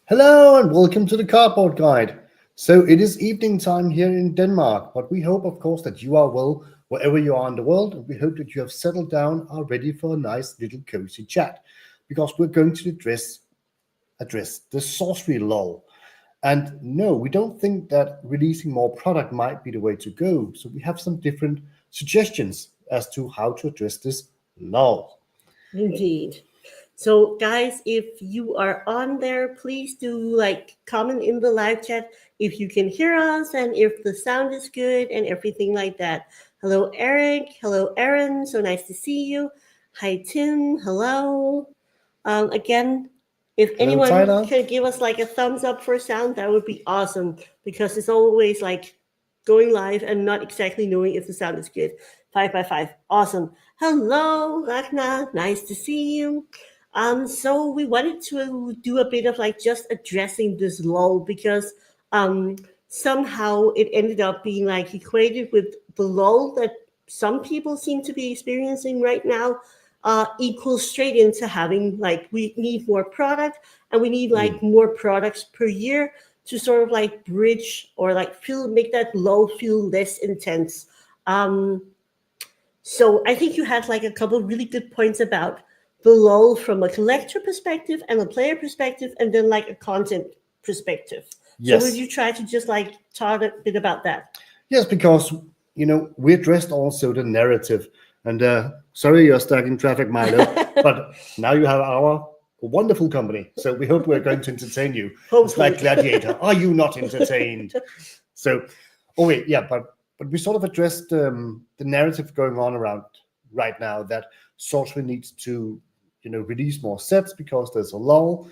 Hello and welcome to the Cardboard Guide. So it is evening time here in Denmark, but we hope, of course, that you are well wherever you are in the world, and we hope that you have settled down, are ready for a nice little cozy chat, because we're going to address the sorcery lull. And no, we don't think that releasing more product might be the way to go. So we have some different suggestions as to how to address this lull. Indeed. So, guys, if you are on there, please do comment in the live chat if you can hear us and if the sound is good and everything like that. Hello, Eric. Hello, Aaron. So nice to see you. Hi, Tim. Hello. Again, if Hello, anyone Tyler. can give us a thumbs up for sound, that would be awesome because it's always going live and not exactly knowing if the sound is good. 5 by 5. Awesome. Hello, Ragnar. Nice to see you. So we wanted to do a bit of just addressing this lull because somehow it ended up being equated with the lull that some people seem to be experiencing right now. Equals straight into having we need more product and we need more products per year to sort of bridge or make that lull feel less intense. So I think you had a couple of really good points about the lull from a collector perspective and a player perspective, and then a content perspective. Yes. So would you try to just talk a bit about that? Yes, because we addressed also the narrative. And sorry, you're stuck in traffic, Milo, but now you have our wonderful company. So we hope we're going to entertain you. Hopefully. It's like Gladiator. Are you not entertained? So, but we sort of addressed the narrative going on around right now that sorcery needs to, release more sets because there's a lull.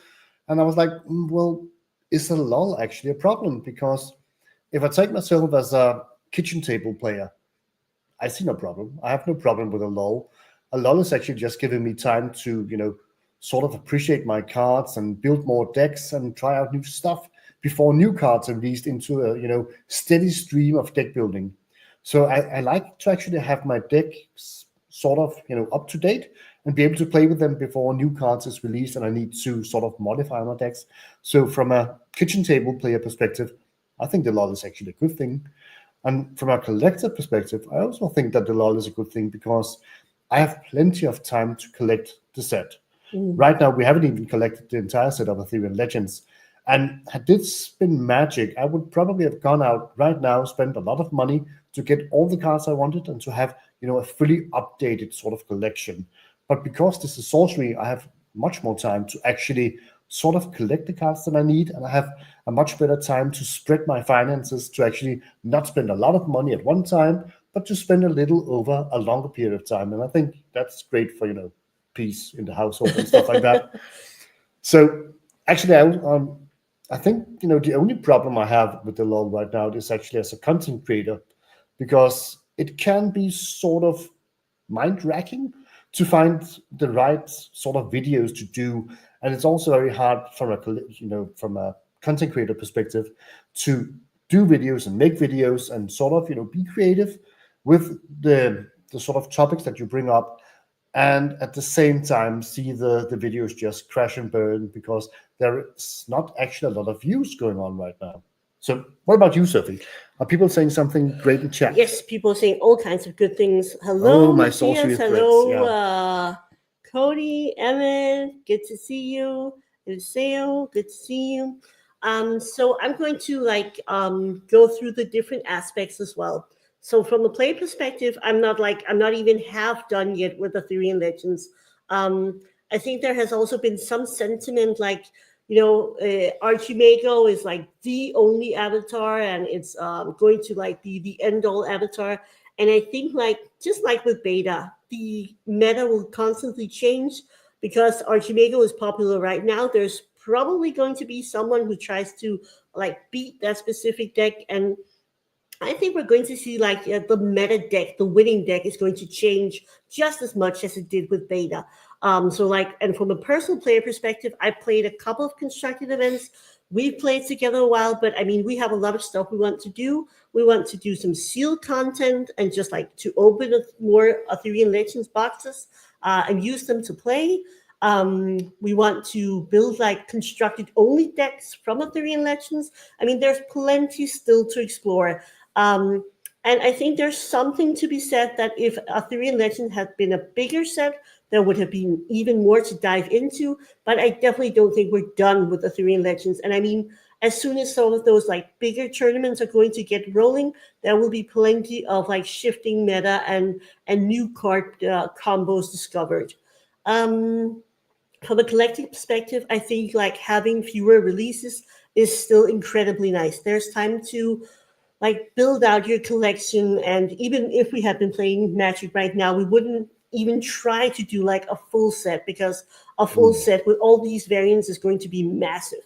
And I was like, well, is the lull actually a problem? Because if I take myself as a kitchen table player, I see no problem. I have no problem with a lull. A lull is actually just giving me time to, sort of appreciate my cards and build more decks and try out new stuff before new cards are released into a, steady stream of deck building. So I like to actually have my deck sort of, up to date and be able to play with them before new cards is released and I need to sort of modify my decks. So from a kitchen table player perspective, I think the lull is actually a good thing. And from a collector perspective, I also think that the lull is a good thing because I have plenty of time to collect the set. Right now, we haven't even collected the entire set of Aetherian Legends. And had this been Magic, I would probably have gone out right now, spent a lot of money to get all the cards I wanted and to have, a fully updated sort of collection. But because this is sorcery, I have much more time to actually sort of collect the cards that I need, and I have a much better time to spread my finances to actually not spend a lot of money at one time, but to spend a little over a longer period of time. And I think that's great for, peace in the household and stuff like that. So actually, I think, the only problem I have with the lull right now is actually as a content creator, because it can be sort of mind-racking to find the right sort of videos to do. And it's also very hard from a content creator perspective to do videos and make videos and sort of, be creative with the sort of topics that you bring up. And at the same time, see the videos just crash and burn because there is not actually a lot of views going on right now. So what about you, Sophie? Are people saying something great in chat? Yes, people are saying all kinds of good things. Hello, my Matthias. sorcery Hello, Cody, Emmett. Good to see you. Eliseo, good to see you. So I'm going to go through the different aspects as well. So from a play perspective, I'm not even half done yet with Aetherian Legends. I think there has also been some sentiment Archimago is the only avatar, and it's going to be the end-all avatar. And I think just like with beta, the meta will constantly change because Archimago is popular right now. There's probably going to be someone who tries to beat that specific deck, and I think we're going to see the meta deck, the winning deck, is going to change just as much as it did with beta. And from a personal player perspective, I played a couple of constructed events. We've played together a while, but I mean, we have a lot of stuff we want to do. We want to do some sealed content and just to open more Aetherian Legends boxes and use them to play. We want to build like constructed only decks from Aetherian Legends. I mean, there's plenty still to explore. And I think there's something to be said that if Aetherian Legends had been a bigger set, there would have been even more to dive into. But I definitely don't think we're done with Aetherian Legends. And I mean, as soon as some of those like bigger tournaments are going to get rolling, there will be plenty of like shifting meta and new card combos discovered. From a collecting perspective, I think like having fewer releases is still incredibly nice. There's time to like build out your collection, and even if we had been playing Magic right now, we wouldn't even try to do like a full set, because a full set with all these variants is going to be massive.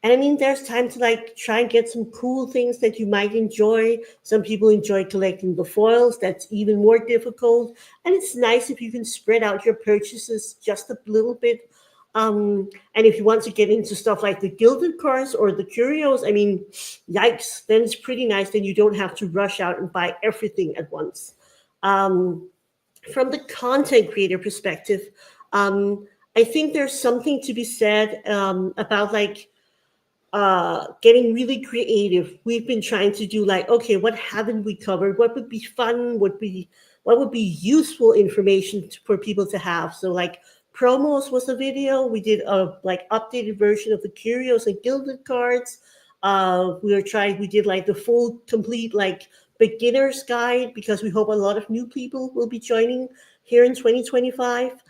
And I mean, there's time to like try and get some cool things that you might enjoy. Some people enjoy collecting the foils. That's even more difficult. And it's nice if you can spread out your purchases just a little bit. And if you want to get into stuff like the gilded cards or the curios, I mean, yikes, then it's pretty nice. Then you don't have to rush out and buy everything at once. From the content creator perspective, I think there's something to be said about like getting really creative. We've been trying to do like, okay, what haven't we covered? What would be fun? What would be useful information for people to have? So like promos was a video. We did a like updated version of the curios and gilded cards. We did like the full complete like beginner's guide, because we hope a lot of new people will be joining here in 2025.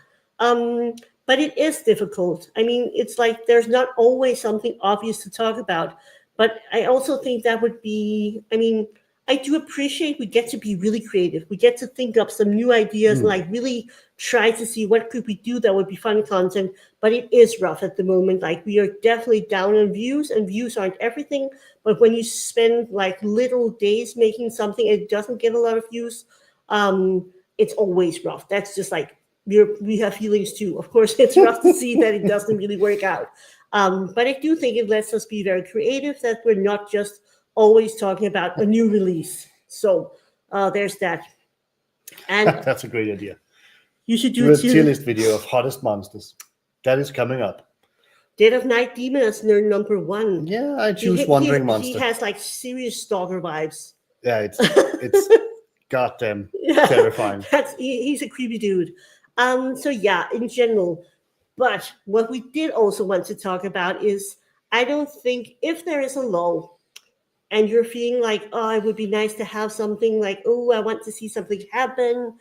But it is difficult. I mean, it's like there's not always something obvious to talk about. But I also think that would be, I mean, I do appreciate we get to be really creative. We get to think up some new ideas and like really try to see what could we do that would be fun content. But it is rough at the moment. Like we are definitely down on views, and views aren't everything. But when you spend like little days making something, it doesn't get a lot of views. It's always rough. That's just like, we have feelings too. Of course, it's rough to see that it doesn't really work out. But I do think it lets us be very creative, that we're not just always talking about a new release. So there's that. And that's a great idea. You should do a tier list video of hottest monsters. That is coming up. Dead of Night Demon as nerd number 1. Yeah, I choose Wandering Monster. He has like serious stalker vibes. Yeah, it's goddamn terrifying. He's a creepy dude. So yeah, in general. But what we did also want to talk about is, I don't think if there is a lull and you're feeling like, oh, it would be nice to have something like, oh, I want to see something happen.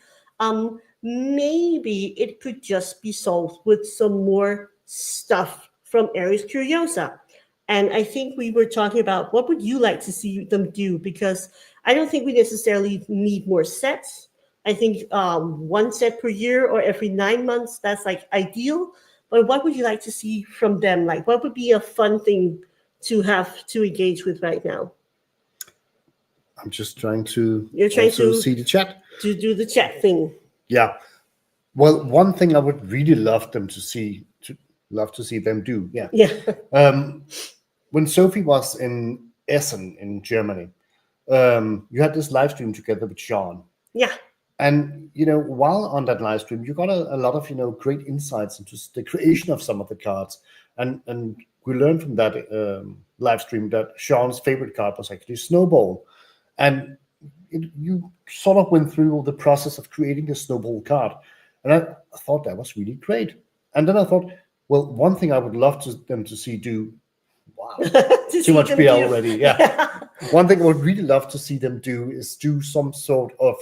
Maybe it could just be solved with some more stuff from Ares Curiosa. And I think we were talking about, what would you like to see them do? Because I don't think we necessarily need more sets. I think 1 set per year or every 9 months, that's like ideal. But what would you like to see from them? Like, what would be a fun thing to have to engage with right now? I'm just trying to see the chat. To do the chat thing. Yeah. Well, one thing I would really love to see them do. Yeah. Yeah. When Sophie was in Essen in Germany, you had this live stream together with Sean. Yeah. And, while on that live stream, you got a lot of, great insights into the creation of some of the cards. And we learned from that live stream that Sean's favorite card was actually Snowball. And you sort of went through the process of creating the Snowball card. And I thought that was really great. And then I thought, well, one thing I would love them to see do, wow, too much beer already. Yeah. One thing I would really love to see them do is do some sort of,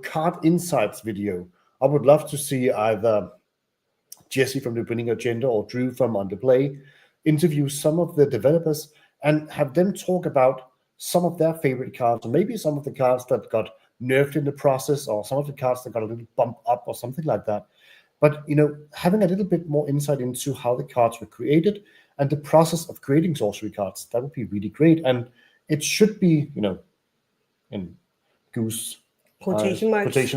card insights video. I would love to see either Jesse from the Winning Agenda or Drew from On The Play interview some of the developers and have them talk about some of their favorite cards, or maybe some of the cards that got nerfed in the process, or some of the cards that got a little bump up or something like that. But, having a little bit more insight into how the cards were created and the process of creating sorcery cards, that would be really great. And it should be, in Goose quotation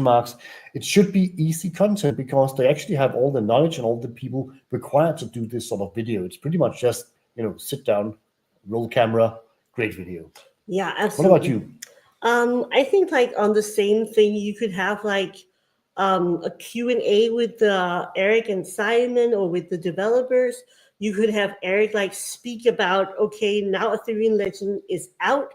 marks, it should be easy content, because they actually have all the knowledge and all the people required to do this sort of video. It's pretty much just, sit down, roll camera, great video. Yeah, absolutely. What about you? I think like on the same thing, you could have like a Q&A with Eric and Simon or with the developers. You could have Eric like speak about, okay, now Aetherian Legend is out.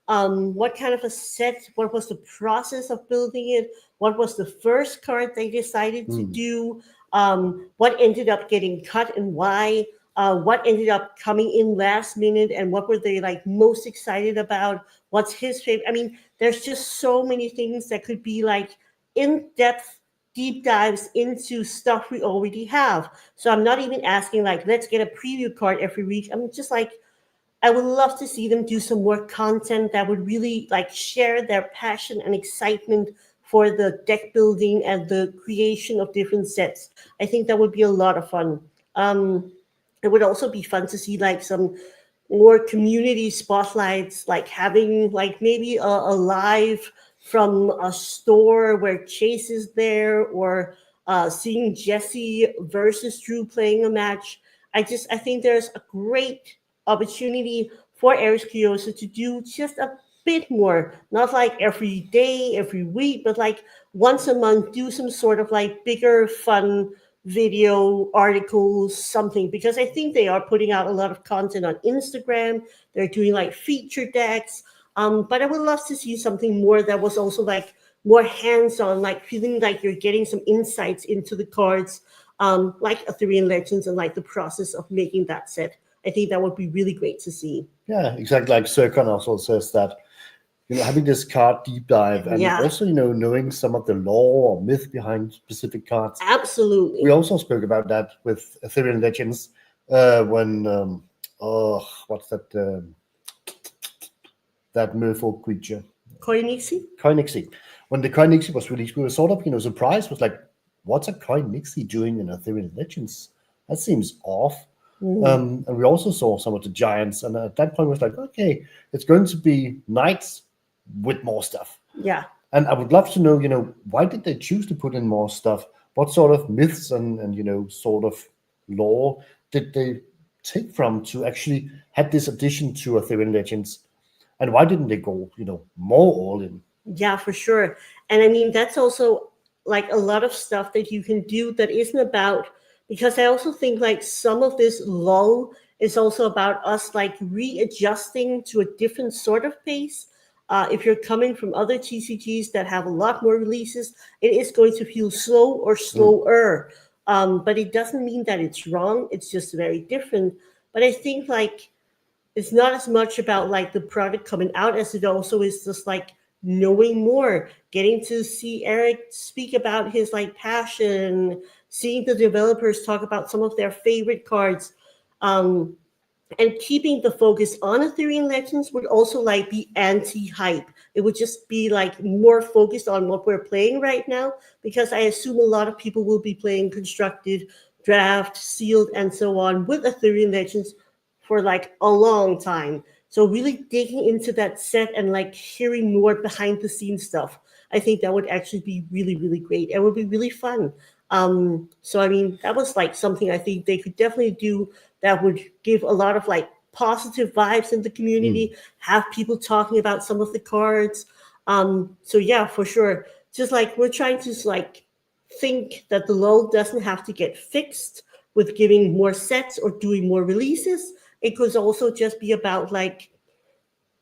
What kind of a set? What was the process of building it? What was the first card they decided to do? What ended up getting cut and why? What ended up coming in last minute and what were they like most excited about? What's his favorite? I mean, there's just so many things that could be like in-depth deep dives into stuff we already have. So I'm not even asking like, let's get a preview card every week. I'm just like, I would love to see them do some more content that would really like share their passion and excitement for the deck building and the creation of different sets. I think that would be a lot of fun. It would also be fun to see like some more community spotlights, like having like maybe a live from a store where Chase is there, or seeing Jesse versus Drew playing a match. I think there's a great opportunity for Eris Kiosa to do just a bit more, not like every day, every week, but like once a month, do some sort of like bigger, fun video, articles, something, because I think they are putting out a lot of content on Instagram. They're doing like feature decks. But I would love to see something more that was also like more hands-on, like feeling like you're getting some insights into the cards, like Aetherian Legends and like the process of making that set. I think that would be really great to see. Yeah, exactly. Like Serkan also says that, having this card deep dive and also, knowing some of the lore or myth behind specific cards. Absolutely. We also spoke about that with Aetherian Legends when, what's that? That merfolk creature. Koinixie? When the Koinixie was released, we were sort of, surprised. Was like, what's a Koinixie doing in Aetherian Legends? That seems off. And we also saw some of the giants, and at that point was like, okay, it's going to be knights with more stuff. Yeah. And I would love to know, why did they choose to put in more stuff? What sort of myths and sort of lore did they take from to actually have this addition to Aetherian Legends? And why didn't they go, more all in? Yeah, for sure. And I mean, that's also like a lot of stuff that you can do that isn't about, because I also think like some of this lull is also about us like readjusting to a different sort of pace. If you're coming from other TCGs that have a lot more releases, it is going to feel slow or slower. But it doesn't mean that it's wrong. It's just very different. But I think like it's not as much about like the product coming out as it also is just like knowing more, getting to see Eric speak about his like passion, seeing the developers talk about some of their favorite cards, and keeping the focus on Aetherian Legends would also like be anti-hype. It would just be like more focused on what we're playing right now, because I assume a lot of people will be playing constructed, draft, sealed, and so on with Aetherian Legends for like a long time. So really digging into that set and like hearing more behind the scenes stuff, I think that would actually be really, really great. It would be really fun. So I mean, that was like something I think they could definitely do that would give a lot of like positive vibes in the community, have people talking about some of the cards. So yeah, for sure. Just like we're trying to like think that the lull doesn't have to get fixed with giving more sets or doing more releases. It could also just be about like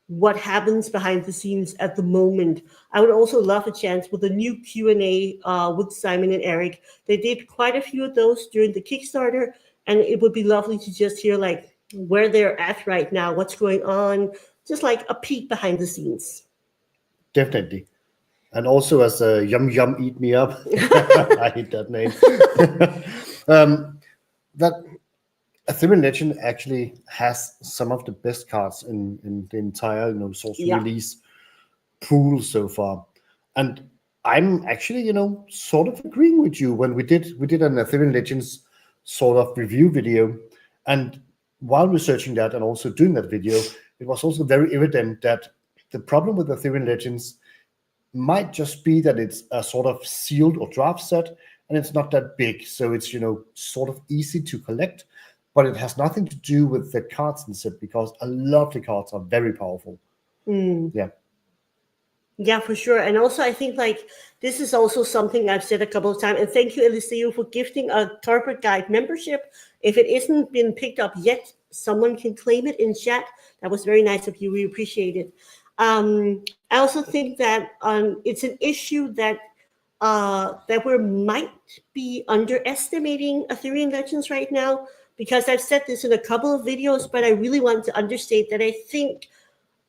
what happens behind the scenes at the moment. I would also love a chance with a new Q&A with Simon and Eric. They did quite a few of those during the Kickstarter, and it would be lovely to just hear like where they're at right now, what's going on, just like a peek behind the scenes. Definitely. And also as a Yum Yum Eat Me Up, I hate that name. That Aetherian Legend actually has some of the best cards in the entire Sorcery release pool so far. And I'm actually, sort of agreeing with you when we did an Aetherian Legends sort of review video. And while researching that and also doing that video, it was also very evident that the problem with Aetherian Legends might just be that it's a sort of sealed or draft set, and it's not that big. So it's, sort of easy to collect, but it has nothing to do with the cards in the set, because a lot of the cards are very powerful. Yeah. Yeah, for sure. And also, I think like this is also something I've said a couple of times. And thank you, Eliseo, for gifting a Carpet Guide membership. If it isn't been picked up yet, someone can claim it in chat. That was very nice of you. We appreciate it. I also think that it's an issue that we might be underestimating Aetherian Legends right now, because I've said this in a couple of videos, but I really want to understate that I think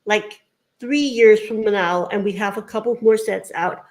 like 3 years from now, and we have a couple more sets out,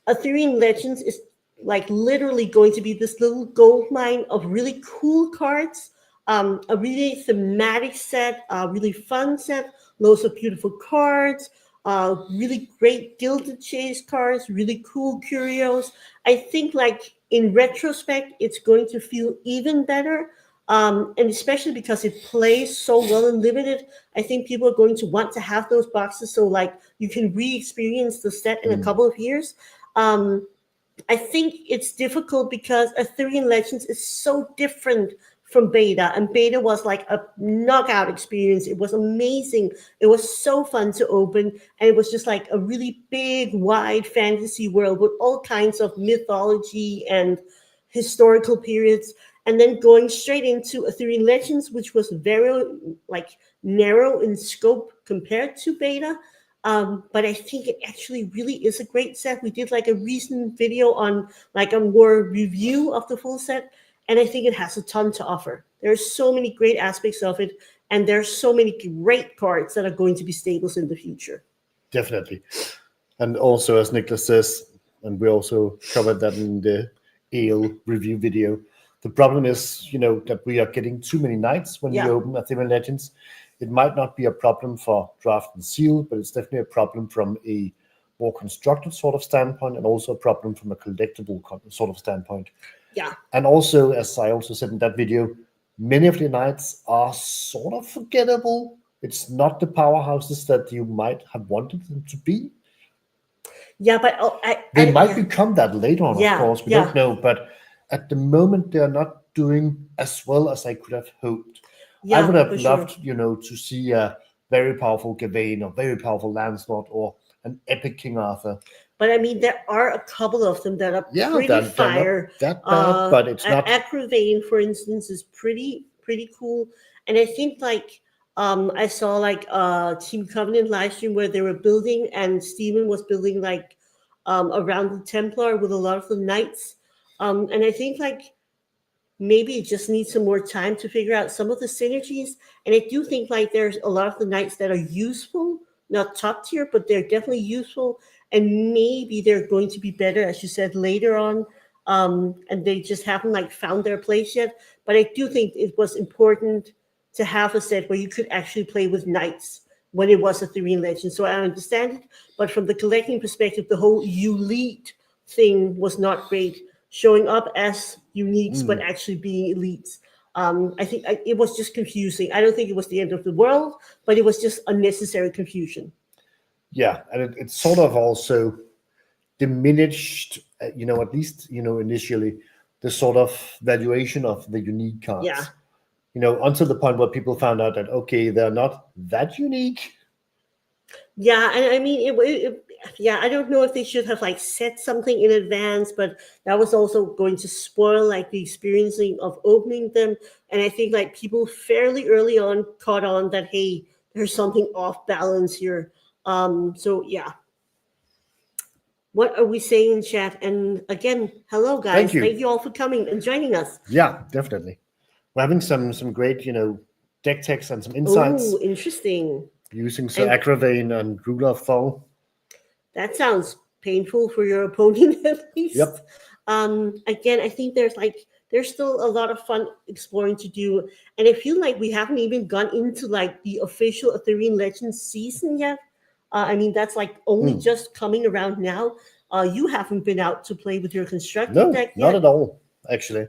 Aetherian Legends is like literally going to be this little gold mine of really cool cards, a really thematic set, a really fun set, loads of beautiful cards, really great Gilded Chase cards, really cool curios. I think like in retrospect, it's going to feel even better. And especially because it plays so well in limited, I think people are going to want to have those boxes so like you can re-experience the set in a couple of years. I think it's difficult because Aetherian Legends is so different from beta, and beta was like a knockout experience. It was amazing. It was so fun to open, and it was just like a really big, wide fantasy world with all kinds of mythology and historical periods. And then going straight into Aetherian Legends, which was very like narrow in scope compared to beta. But I think it actually really is a great set. We did like a recent video on like a more review of the full set, and I think it has a ton to offer. There's so many great aspects of it, and there's so many great cards that are going to be staples in the future. Definitely. And also, as Nicholas says, and we also covered that in the Ale review video, the problem is, that we are getting too many knights when we open Aetherian Legends. It might not be a problem for draft and seal, but it's definitely a problem from a more constructed sort of standpoint, and also a problem from a collectible sort of standpoint. Yeah. And also, as I also said in that video, many of the knights are sort of forgettable. It's not the powerhouses that you might have wanted them to be. Yeah, but they might become that later on, Yeah, of course. We yeah. don't know, but at the moment, they are not doing as well as I could have hoped. I would have for loved, sure. to see a very powerful Gawain or very powerful Lancelot or an epic King Arthur. But I mean, there are a couple of them that are pretty they're fire. not that bad, but it's not. Acrovane, for instance, is pretty cool. And I think like I saw like Team Covenant live stream where they were building, and Steven was building like around the Templar with a lot of the knights. And I think like maybe it just needs some more time to figure out some of the synergies. And I do think like there's a lot of the knights that are useful, not top tier, but they're definitely useful. And maybe they're going to be better, as you said, later on. And they just haven't like found their place yet. But I do think it was important to have a set where you could actually play with knights when it was Aetherian Legends. So I understand it. But from the collecting perspective, the whole elite thing was not great. Showing up as uniques, but actually being elites. I think it was just confusing. I don't think it was the end of the world, but it was just unnecessary confusion. Yeah, and it sort of also diminished, at least, initially, the sort of valuation of the unique cards. Yeah. Until the point where people found out that, okay, they're not that unique. Yeah, and I mean, I don't know if they should have like said something in advance, but that was also going to spoil like the experiencing of opening them. And I think like people fairly early on caught on that, hey, there's something off balance here. So yeah. What are we saying in chat? And again, hello guys. Thank you all for coming and joining us. Yeah, definitely. We're having some great, deck techs and some insights. Oh, interesting. Using Acrovane and Ruler of Fowle. That sounds painful for your opponent at least. Yep. Again, I think there's still a lot of fun exploring to do. And I feel like we haven't even gone into like the official Aetherian Legends season yet. I mean, that's like only just coming around now. You haven't been out to play with your constructed deck yet. Not at all, actually.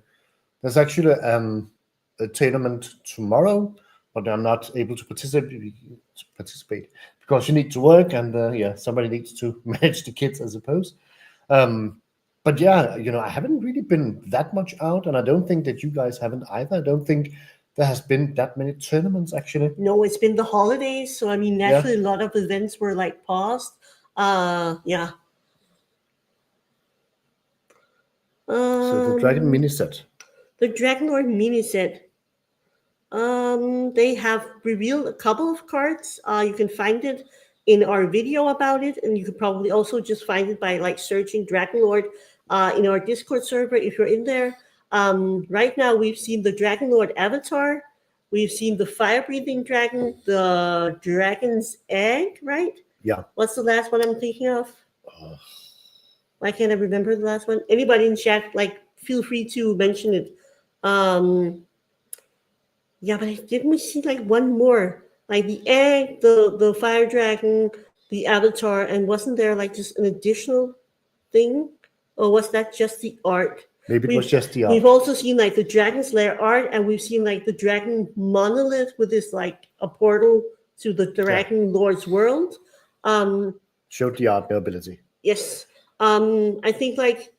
There's actually a tournament tomorrow, but I'm not able to participate because you need to work, and somebody needs to manage the kids, I suppose. But yeah, I haven't really been that much out, and I don't think that you guys haven't either. I don't think there has been that many tournaments, actually. No, it's been the holidays, so I mean, naturally, a lot of events were like paused. Yeah. So the Dragon mini set. The Dragon Lord mini set. They have revealed a couple of cards. You can find it in our video about it, and you could probably also just find it by like searching Dragon Lord in our Discord server if you're in there. Right now, we've seen the Dragon Lord avatar. We've seen the fire breathing dragon, the dragon's egg, right? Yeah. What's the last one I'm thinking of? Why can't I remember the last one? Anybody in chat, like, feel free to mention it. Yeah, but didn't we see like one more? Like the egg, the fire dragon, the avatar, and wasn't there like just an additional thing? Or was that just the art? Maybe it was just the art. We've also seen like the Dragon's Lair art, and we've seen like the dragon monolith with this like a portal to the Dragon Lord's world. Showed the art ability. Yes. I think like,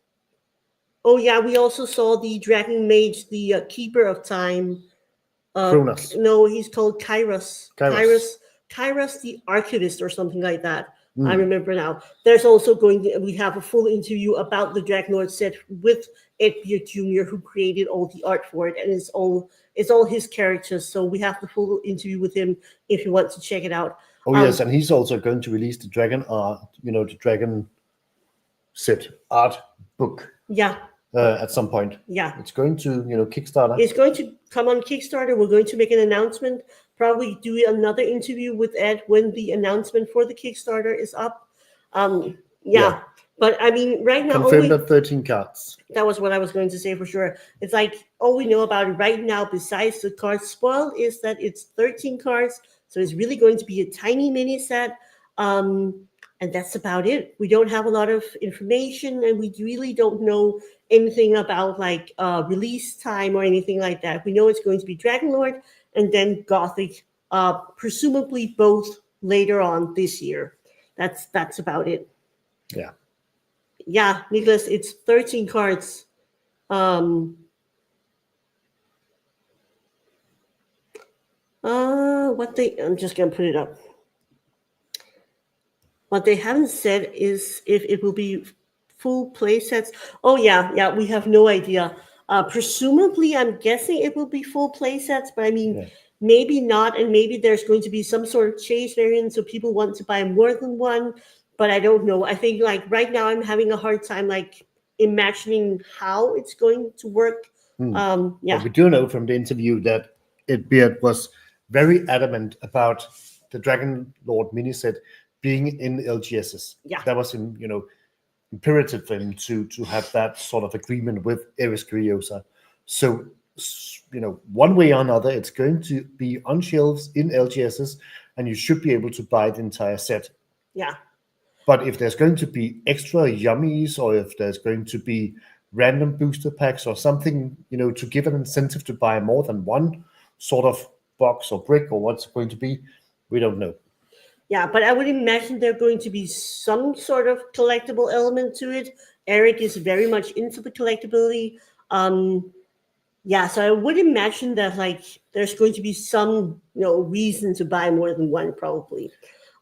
oh yeah, we also saw the Dragon Mage, the Keeper of Time. Kronos. No, he's called Kairos. Kairos. Kairos the Archivist or something like that. I remember now. There's also we have a full interview about the Dragon Lord set with Ed Beard Jr., who created all the art for it, and it's all his characters. So we have the full interview with him if you want to check it out. Oh yes, and he's also going to release the Dragon art, the Dragon set art book. Yeah. At some point. Yeah. It's going to, Kickstarter. It's going to come on Kickstarter. We're going to make an announcement, probably do another interview with Ed when the announcement for the Kickstarter is up. Yeah. But I mean, right now, confirmed at 13 cards. That was what I was going to say for sure. It's like all we know about it right now, besides the cards spoiled, is that it's 13 cards. So it's really going to be a tiny mini set. And that's about it. We don't have a lot of information, and we really don't know anything about like release time or anything like that. We know it's going to be Dragon Lord and then Gothic, presumably both later on this year. That's about it. Yeah. Yeah, Nicholas, it's 13 cards. I'm just gonna put it up. What they haven't said is if it will be full play sets. Oh yeah, we have no idea. Presumably, I'm guessing it will be full play sets, but I mean, maybe not, and maybe there's going to be some sort of chase variant, so people want to buy more than one. But I don't know. I think like right now, I'm having a hard time like imagining how it's going to work. But we do know from the interview that Ed Beard was very adamant about the Dragon Lord mini set being in LGSs. Yeah. That was imperative for him to have that sort of agreement with Eris Curiosa. So, one way or another, it's going to be on shelves in LGSs, and you should be able to buy the entire set. Yeah. But if there's going to be extra yummies, or if there's going to be random booster packs or something, to give an incentive to buy more than one sort of box or brick or what's going to be, we don't know. Yeah, but I would imagine there's going to be some sort of collectible element to it. Eric is very much into the collectability. So I would imagine that like there's going to be some reason to buy more than one probably.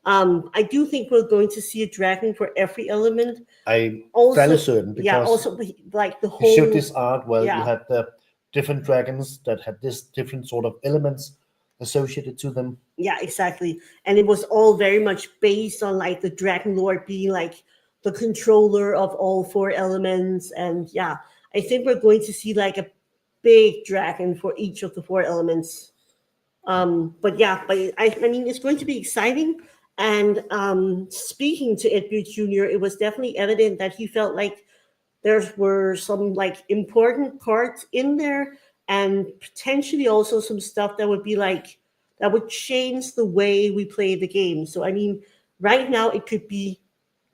I do think we're going to see a dragon for every element. I'm fairly certain because also like the whole he showed this art where you had the different dragons that had this different sort of elements associated to them. Yeah, exactly. And it was all very much based on like the Dragon Lord being like the controller of all four elements. And yeah, I think we're going to see like a big dragon for each of the four elements. But I mean, it's going to be exciting. And speaking to Ed Beard Jr., it was definitely evident that he felt like there were some like important cards in there, and potentially also some stuff that would be like, that would change the way we play the game. So, I mean, right now it could be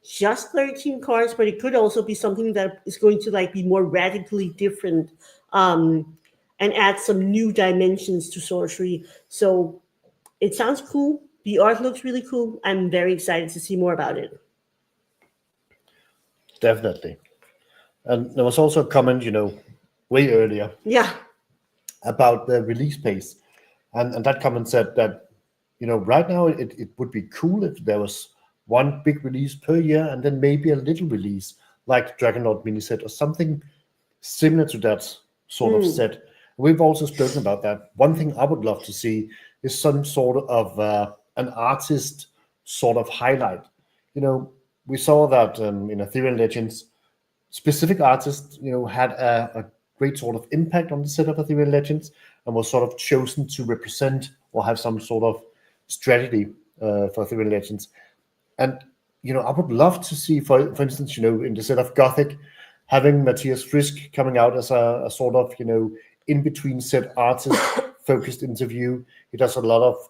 just 13 cards, but it could also be something that is going to like be more radically different and add some new dimensions to Sorcery. So it sounds cool. The art looks really cool. I'm very excited to see more about it. Definitely. And there was also a comment, way earlier. Yeah. About the release pace. And that comment said that, right now it would be cool if there was one big release per year, and then maybe a little release like Dragonlord mini set or something similar to that sort of set. We've also spoken about that. One thing I would love to see is some sort of an artist sort of highlight. We saw that in Aetherian Legends, specific artists, had a great sort of impact on the set of Aetherian Legends and was sort of chosen to represent or have some sort of strategy for Aetherian Legends. And I would love to see, for instance, in the set of Gothic, having Matthias Frisk coming out as a sort of, in-between set artist focused interview. He does a lot of,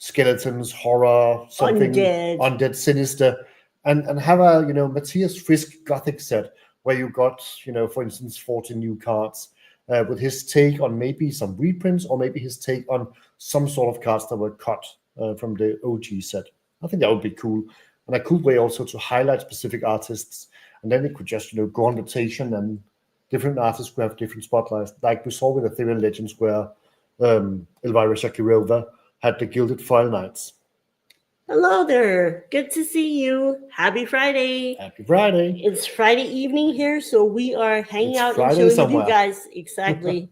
skeletons, horror, something undead, sinister, and have a, Matthias Frisk Gothic set where you got, for instance, 40 new cards with his take on maybe some reprints or maybe his take on some sort of cards that were cut from the OG set. I think that would be cool. And a cool way also to highlight specific artists. And then it could just, go on rotation and different artists could have different spotlights. Like we saw with Aetherian Legends where Elvira Shakirova had the Gilded Foil Knights. Hello there. Good to see you. Happy Friday. Happy Friday. It's Friday evening here, so we are hanging out and chilling with you guys. Exactly.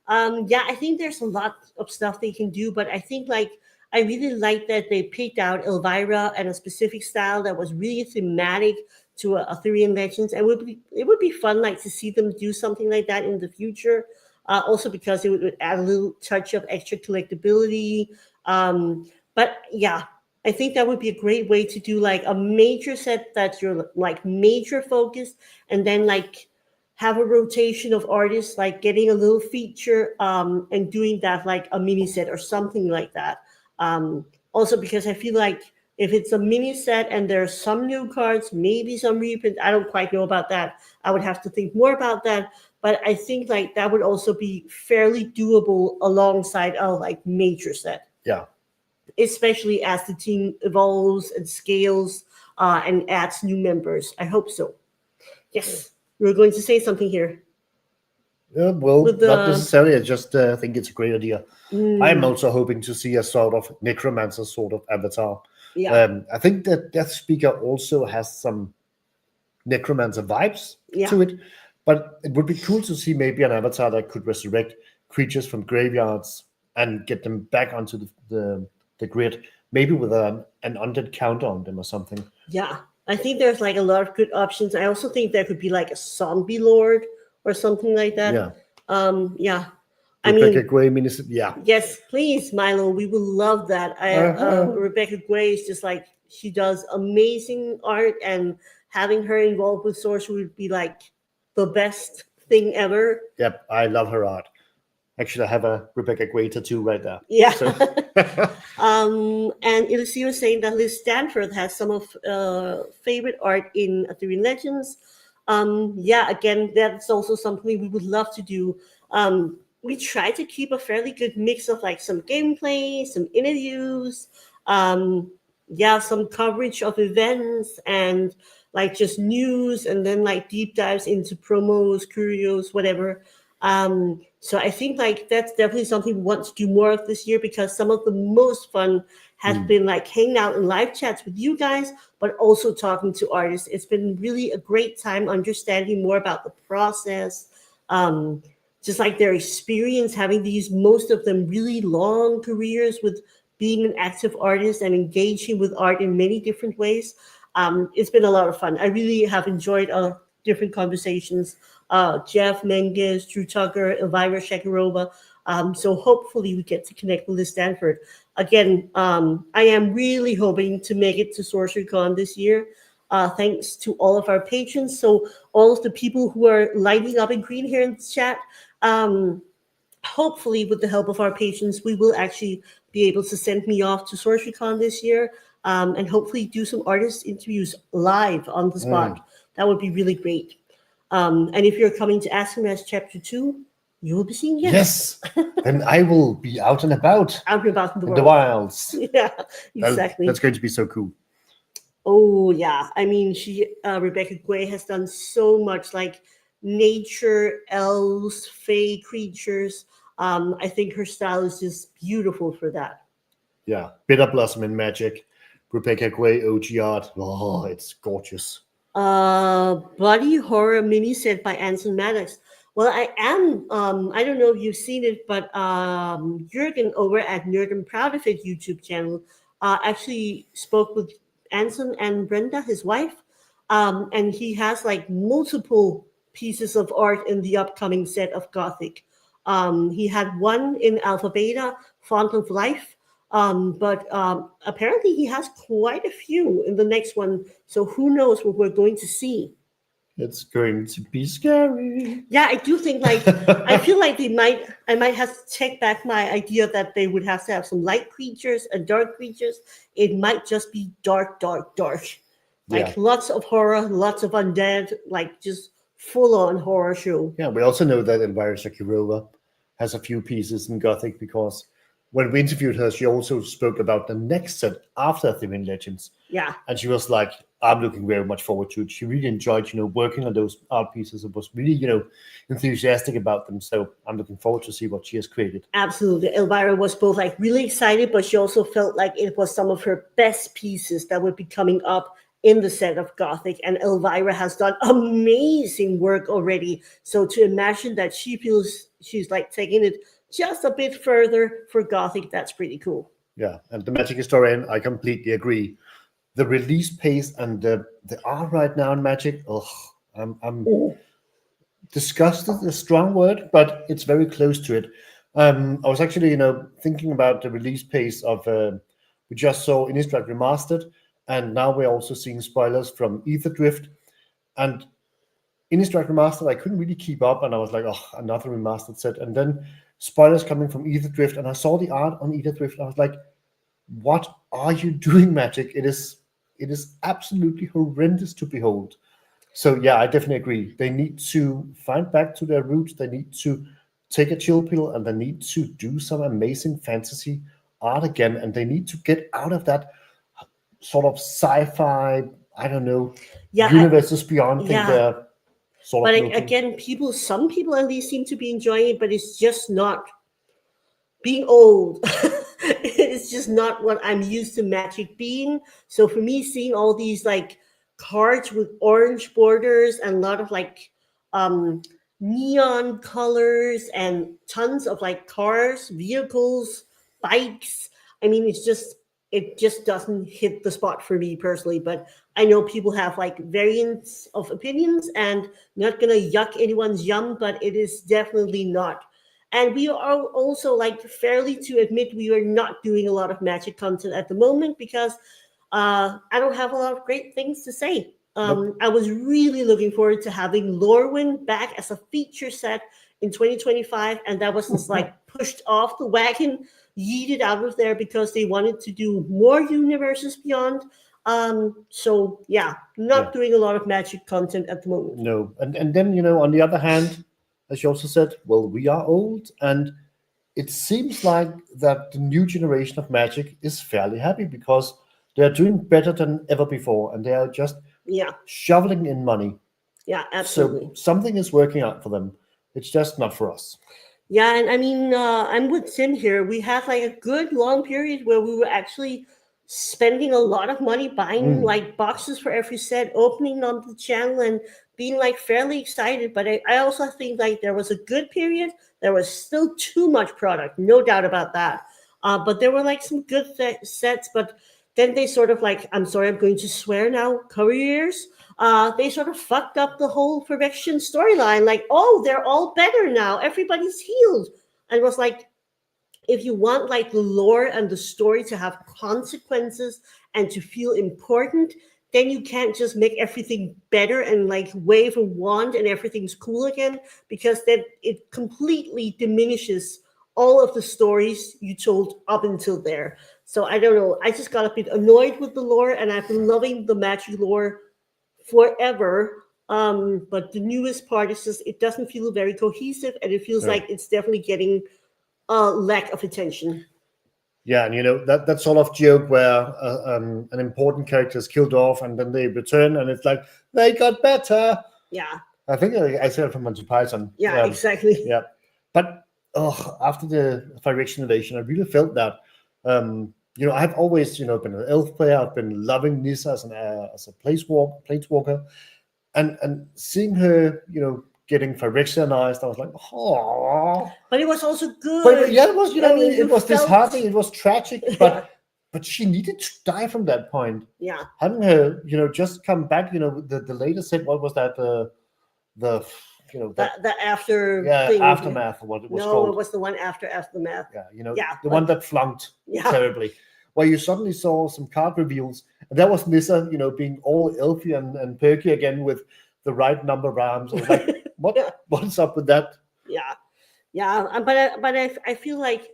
I think there's a lot of stuff they can do, but I think I really like that they picked out Elvira and a specific style that was really thematic to Aetherian Legends, and it would be fun to see them do something like that in the future. Also because it would add a little touch of extra collectability. But yeah, I think that would be a great way to do a major set that's your major focus, and then have a rotation of artists getting a little feature and doing that a mini set or something like that. Also because I feel if it's a mini set and there are some new cards, maybe some reprints, I don't quite know about that. I would have to think more about that. But I think that would also be fairly doable alongside a major set. Yeah. Especially as the team evolves and scales and adds new members. I hope so. Yes, you were going to say something here. Yeah, well, not necessarily. I just think it's a great idea. I'm also hoping to see a sort of necromancer sort of avatar. Yeah. I think that Death Speaker also has some necromancer vibes to it, but it would be cool to see maybe an avatar that could resurrect creatures from graveyards and get them back onto the grid, maybe with an undead counter on them or something. Yeah, I think there's a lot of good options. I also think there could be a zombie lord or something like that. Yeah. Rebecca Gray yeah. Yes, please, Milo. We would love that. Rebecca Gray is just she does amazing art, and having her involved with Sorcery would be the best thing ever. Yep, I love her art. Actually, I have a Rebecca Gray tattoo right there. Yeah. So. And Elise was saying that Liz Stanford has some of favorite art in Aetherian Legends. Again, that's also something we would love to do. We try to keep a fairly good mix of some gameplay, some interviews, some coverage of events, and just news, and then deep dives into promos, curios, whatever. So I think that's definitely something we want to do more of this year, because some of the most fun has been hanging out in live chats with you guys, but also talking to artists. It's been really a great time understanding more about the process, just their experience having most of them really long careers with being an active artist and engaging with art in many different ways. It's been a lot of fun. I really have enjoyed different conversations. Jeff Menges, Drew Tucker, Elvira Shakirova. So hopefully we get to connect with Liz Stanford. Again, I am really hoping to make it to SorceryCon this year. Thanks to all of our patrons. So all of the people who are lighting up in green here in the chat, hopefully with the help of our patrons, we will actually be able to send me off to SorceryCon this year, and hopefully do some artist interviews live on the spot. That would be really great. And if you're coming to Askermas Chapter 2, you will be seeing Yes. Then I will be out and about. Out and about in the wilds. Yeah, exactly. That's going to be so cool. Oh, yeah. I mean, Rebecca Gray has done so much nature, elves, fae creatures. I think her style is just beautiful for that. Yeah. Bitter Blossom and Magic. Rebecca Gray OG art. Oh, it's gorgeous. Body horror mini set by Anson Maddox. Well, I don't know if you've seen it, but Jürgen over at Nerd and Proud of It YouTube channel actually spoke with Anson and Brenda, his wife, and he has like multiple pieces of art in the upcoming set of Gothic. He had one in Alpha Beta, Font of Life, but apparently he has quite a few in the next one. So who knows what we're going to see? It's going to be scary. Yeah, I do think like I feel like I might have to take back my idea that they would have to have some light creatures and dark creatures. It might just be dark. Like lots of horror, lots of undead, like just full on horror show. Yeah, we also know that Elvira Shakirova has a few pieces in Gothic because when we interviewed her, she also spoke about the next set after Aetherian Legends. Yeah. And she was like, I'm looking very much forward to it. She really enjoyed, working on those art pieces and was really, enthusiastic about them. So I'm looking forward to see what she has created. Absolutely. Elvira was both like really excited, but she also felt like it was some of her best pieces that would be coming up in the set of Gothic. And Elvira has done amazing work already. So to imagine that she feels she's like taking it just a bit further for Gothic, that's pretty cool. Yeah, and the Magic Historian, I completely agree. The release pace and the art right now in Magic, I'm disgusted is a strong word, but it's very close to it. I was actually, thinking about the release pace of, we just saw Innistrad Remastered, and now we're also seeing spoilers from Ether Drift. And Innistrad Remastered, I couldn't really keep up, and I was like, another remastered set. And then spoilers coming from Ether Drift, and I saw the art on Ether Drift, and I was like, what are you doing, Magic? It is absolutely horrendous to behold. So yeah, I definitely agree. They need to find back to their roots. They need to take a chill pill, and they need to do some amazing fantasy art again. And they need to get out of that sort of sci-fi, I don't know, universes beyond thing they're sort of looking. Again, some people at least seem to be enjoying it, but it's just not being old. It's just not what I'm used to Magic being. So for me, seeing all these like cards with orange borders and a lot of like neon colors and tons of like cars, vehicles, bikes. I mean, it just doesn't hit the spot for me personally. But I know people have like variants of opinions, and not gonna yuck anyone's yum, but it is definitely not. And we are also like fairly to admit we are not doing a lot of Magic content at the moment because I don't have a lot of great things to say. Nope. I was really looking forward to having Lorwyn back as a feature set in 2025, and that was just like pushed off the wagon, yeeted out of there because they wanted to do more universes beyond. So yeah, not doing a lot of Magic content at the moment. No, and then on the other hand, as you also said, well, we are old, and it seems like that the new generation of Magic is fairly happy because they're doing better than ever before, and they are just shoveling in money. Yeah, absolutely. So something is working out for them. It's just not for us. Yeah, and I mean, I'm with Tim here. We had like a good long period where we were actually spending a lot of money buying like boxes for every set, opening on the channel, and being like fairly excited. But I also think like there was a good period. There was still too much product, no doubt about that. But there were like some good sets. But then they sort of like, I'm sorry, I'm going to swear now, careers. They sort of fucked up the whole Perfection storyline. Like, oh, they're all better now. Everybody's healed. And it was like, if you want like the lore and the story to have consequences and to feel important, then you can't just make everything better and like wave a wand and everything's cool again, because then it completely diminishes all of the stories you told up until there. So I don't know. I just got a bit annoyed with the lore, and I've been loving the Magic lore forever. But the newest part is just, it doesn't feel very cohesive, and it feels like it's definitely getting lack of attention. Yeah, and that sort of joke where an important character is killed off and then they return and it's like, they got better. Yeah. I think I said it from Monty Python. Yeah, exactly. Yeah. But after the Phyrexian invasion, I really felt that, I've always, been an elf player. I've been loving Nissa as a planeswalker, and seeing her, getting Phyrexianized, I was like, oh. But it was also good. But yeah, it was, it was felt... disheartening. It was tragic, but she needed to die from that point. Yeah. Having her, just come back, the latest hit, what was that? The after thing. Aftermath, what it was called. No, it was the one after Aftermath. Yeah, the one that flunked terribly, where you suddenly saw some card reveals, and that was Nissa, being all elfy and perky again with the right number of arms. I was like, what's up with that? Yeah, but I feel like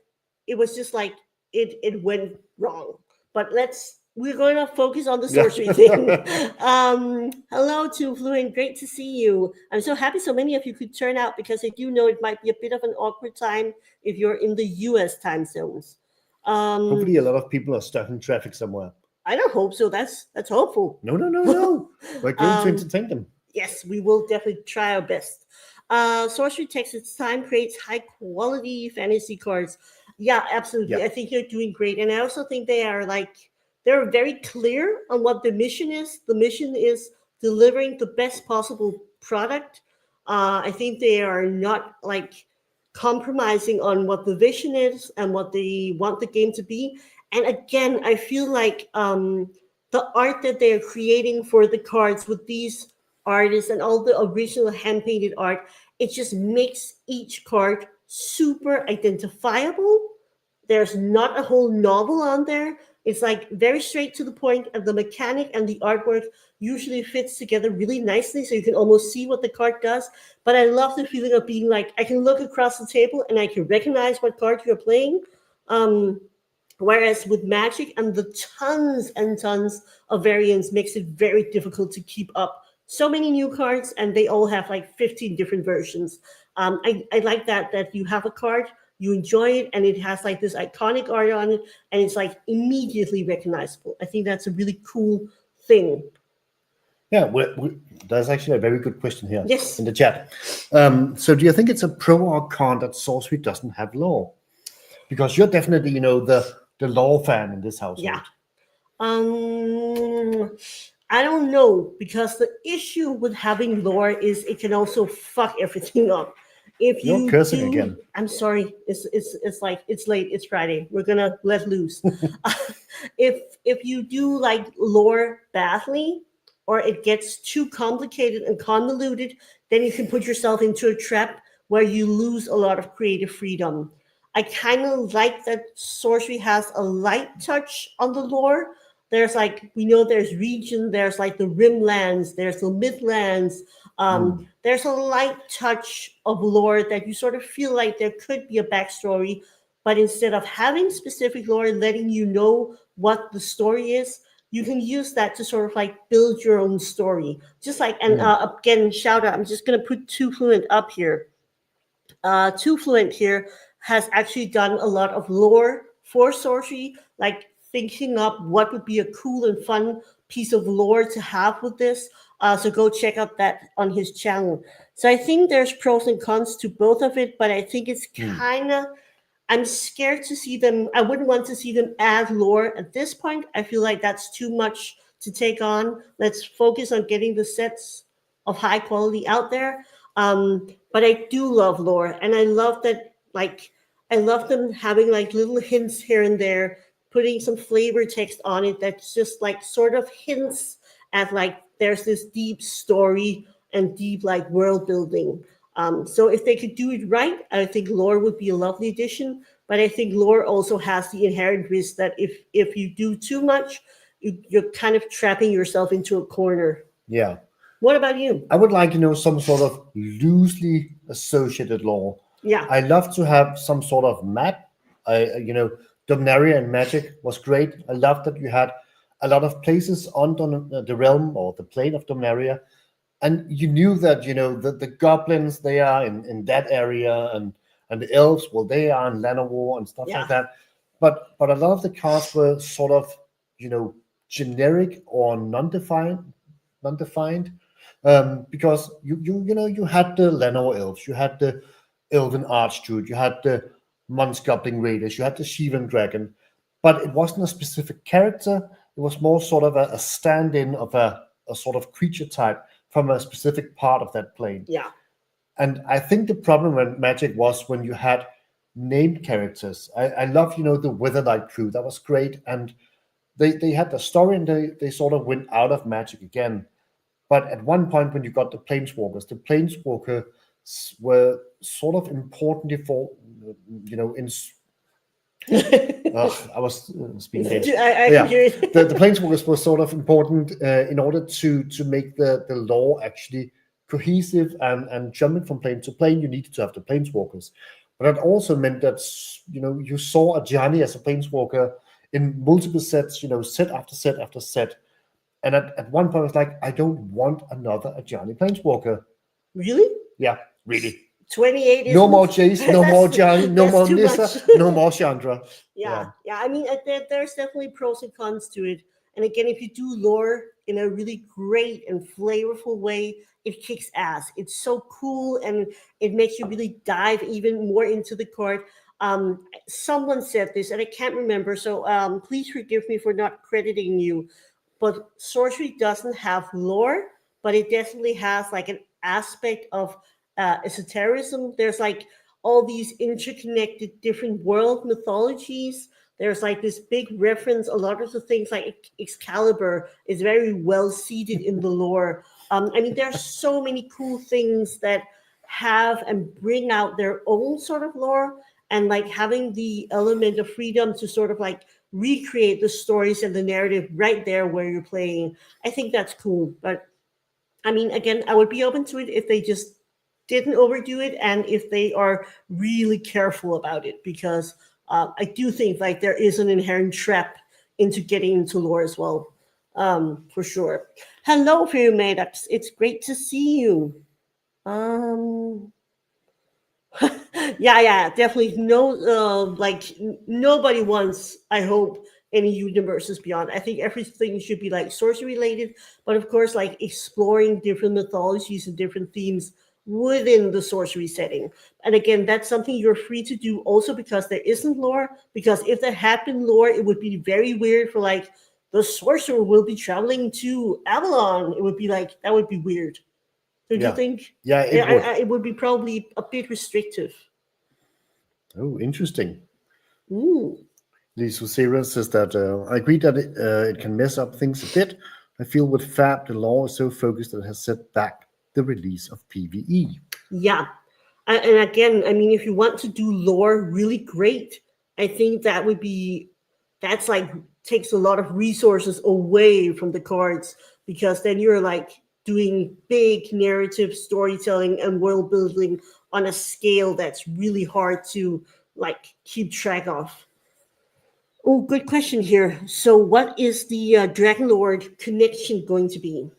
it was just like it went wrong. But we're going to focus on the sorcery thing. Hello to Fluent, great to see you. I'm so happy so many of you could turn out, because I do know it might be a bit of an awkward time if you're in the US time zones. Hopefully a lot of people are stuck in traffic somewhere. I don't hope so. That's hopeful. No. We're going to entertain them. Yes, we will definitely try our best. Sorcery takes its time, creates high quality fantasy cards. Yeah, absolutely. Yeah. I think you're doing great. And I also think they're very clear on what the mission is. The mission is delivering the best possible product. I think they are not compromising on what the vision is and what they want the game to be. And again, I feel like the art that they're creating for the cards with these artists and all the original hand-painted art, it just makes each card super identifiable. There's not a whole novel on there. It's very straight to the point, and the mechanic and the artwork usually fits together really nicely, so you can almost see what the card does. But I love the feeling of being I can look across the table and I can recognize what card you're playing. Whereas with Magic and the tons and tons of variants makes it very difficult to keep up. So many new cards, and they all have 15 different versions. I like that you have a card, you enjoy it, and it has this iconic art on it, and it's immediately recognizable. I think that's a really cool thing. Yeah, there's actually a very good question here in the chat. So do you think it's a pro or con that Sorcery doesn't have lore? Because you're definitely, the lore fan in this household. Yeah. I don't know, because the issue with having lore is it can also fuck everything up. If you're cursing again. I'm sorry. It's late. It's Friday. We're gonna let loose. If you do lore badly, or it gets too complicated and convoluted, then you can put yourself into a trap where you lose a lot of creative freedom. I kind of like that Sorcery has a light touch on the lore. There's we know there's region, there's the Rimlands, there's the Midlands. There's a light touch of lore that you sort of feel like there could be a backstory, but instead of having specific lore letting you know what the story is, you can use that to sort of build your own story. Just again, shout out, I'm just going to put Too Fluent up here. Too Fluent here has actually done a lot of lore for Sorcery, thinking up what would be a cool and fun piece of lore to have with this. So go check out that on his channel. So I think there's pros and cons to both of it, but I think it's kind of, I'm scared to see them. I wouldn't want to see them add lore at this point. I feel like that's too much to take on. Let's focus on getting the sets of high quality out there. But I do love lore, and I love that, I love them having little hints here and there, putting some flavor text on it that's just sort of hints at there's this deep story and deep world building. So if they could do it right, I think lore would be a lovely addition. But I think lore also has the inherent risk that if you do too much, you're kind of trapping yourself into a corner. Yeah. What about you? I would like, some sort of loosely associated lore. Yeah. I love to have some sort of map. Dominaria and Magic was great. I loved that you had a lot of places on the realm or the plane of Dominaria, and you knew that the goblins, they are in that area, and the elves, well, they are in Llanowar and stuff like that. But a lot of the cards were sort of generic or non-defined, because you had the Llanowar elves, you had the Elven Archdruid, you had the Mons Goblin Raiders, you had the Shivan Dragon, but it wasn't a specific character. It was more sort of a stand-in of a sort of creature type from a specific part of that plane. Yeah. And I think the problem with Magic was when you had named characters. I love, the Witherlight crew. That was great. And they had the story and they sort of went out of Magic again. But at one point when you got the Planeswalkers were sort of important for, in I was speaking Danish. I can hear it. the Planeswalkers were sort of important in order to make the lore actually cohesive and jumping from plane to plane. You needed to have the Planeswalkers, but that also meant that you saw Ajani as a Planeswalker in multiple sets, set after set after set. And at one point, I was like, I don't want another Ajani Planeswalker. Really? Yeah, really. 28 no more Jace, no more Ajani, no more Nissa, much. no more Chandra. Yeah. I mean, there's definitely pros and cons to it. And again, if you do lore in a really great and flavorful way, it kicks ass. It's so cool, and it makes you really dive even more into the card. Someone said this, and I can't remember, so please forgive me for not crediting you. But sorcery doesn't have lore, but it definitely has like an aspect of esotericism. There's like all these interconnected different world mythologies. There's like this big reference. A lot of the things like Excalibur is very well seated in the lore. I mean, there's so many cool things that have and bring out their own sort of lore, and like having the element of freedom to sort of like recreate the stories and the narrative right there where you're playing. I think that's cool. But I mean, again, I would be open to it if they just didn't overdo it and if they are really careful about it, because I do think like there is an inherent trap into getting into lore as well, for sure. Hello, Fear Maddox. It's great to see you. Yeah, definitely. No, like nobody wants, I hope, any universes beyond. I think everything should be like sorcery related, but of course, like exploring different mythologies and different themes within the sorcery setting. And again, that's something you're free to do also because there isn't lore. Because if there had been lore, it would be very weird for like the sorcerer will be traveling to Avalon. It would be like, that would be weird. Don't you think? Yeah, it would be probably a bit restrictive. Oh, interesting. Ooh. Lisa Sarah says that I agree that it can mess up things a bit. I feel with Fab, the law is so focused that it has set back the release of PvE. Yeah. And again, I mean, if you want to do lore really great, I think that's like takes a lot of resources away from the cards, because then you're like doing big narrative storytelling and world building on a scale that's really hard to like keep track of. Oh, good question here. So what is the Dragonlord connection going to be?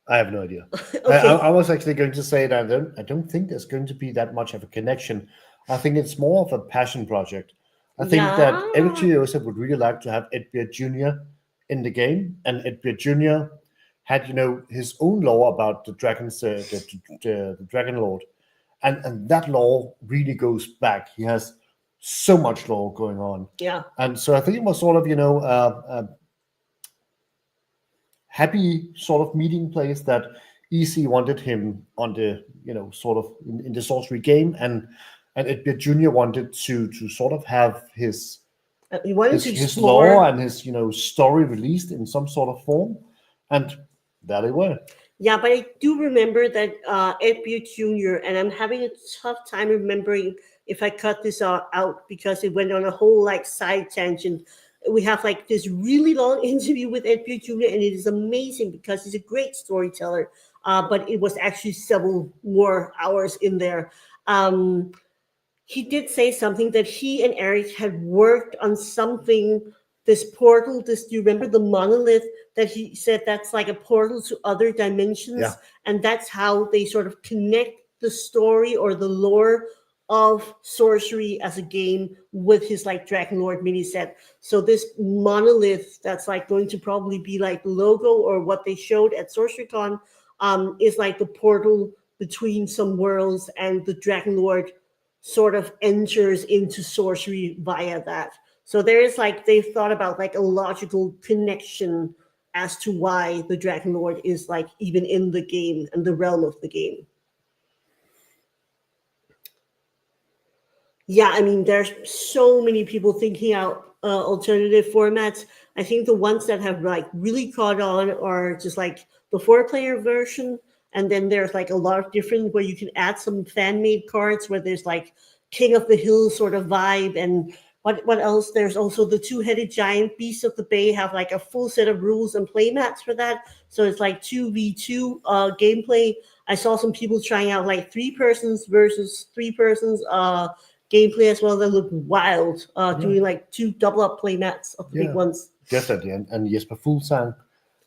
I have no idea. Okay. I was actually going to say that I don't think there's going to be that much of a connection. I think it's more of a passion project. I think that Eric Chiosa would really like to have Edbeard Jr. in the game, and Edbeard Jr. had, his own lore about the dragons, the Dragonlord, and that lore really goes back. He has so much lore going on. Yeah. And so I think it was sort of, happy sort of meeting place that EC wanted him on the, sort of in the sorcery game, and Edbeard Jr. wanted to sort of have his lore and his story released in some sort of form, and there they were. Yeah, but I do remember that Edbeard Jr., and I'm having a tough time remembering if I cut this out because it went on a whole like side tangent. We have like this really long interview with Edbeard Jr., and it is amazing because he's a great storyteller, but it was actually several more hours in there. He did say something that he and Eric had worked on something, this portal, do you remember the monolith that he said that's like a portal to other dimensions? Yeah. And that's how they sort of connect the story or the lore of sorcery as a game with his like Dragonlord mini set. So this monolith that's like going to probably be like the logo or what they showed at SorceryCon is like the portal between some worlds and the Dragonlord sort of enters into sorcery via that. So there is like they've thought about like a logical connection as to why the Dragon Lord is like even in the game and the realm of the game. Yeah, I mean, there's so many people thinking out alternative formats. I think the ones that have like really caught on are just like the 4-player version, and then there's like a lot of different where you can add some fan-made cards where there's like King of the Hill sort of vibe, and what else? There's also the 2-headed giant Beasts of the Bay have like a full set of rules and play mats for that. So it's like 2v2 gameplay. I saw some people trying out like 3 persons versus 3 persons gameplay as well that look wild, doing like 2 double up play mats of the big ones. Definitely, and Jesper Fuglsang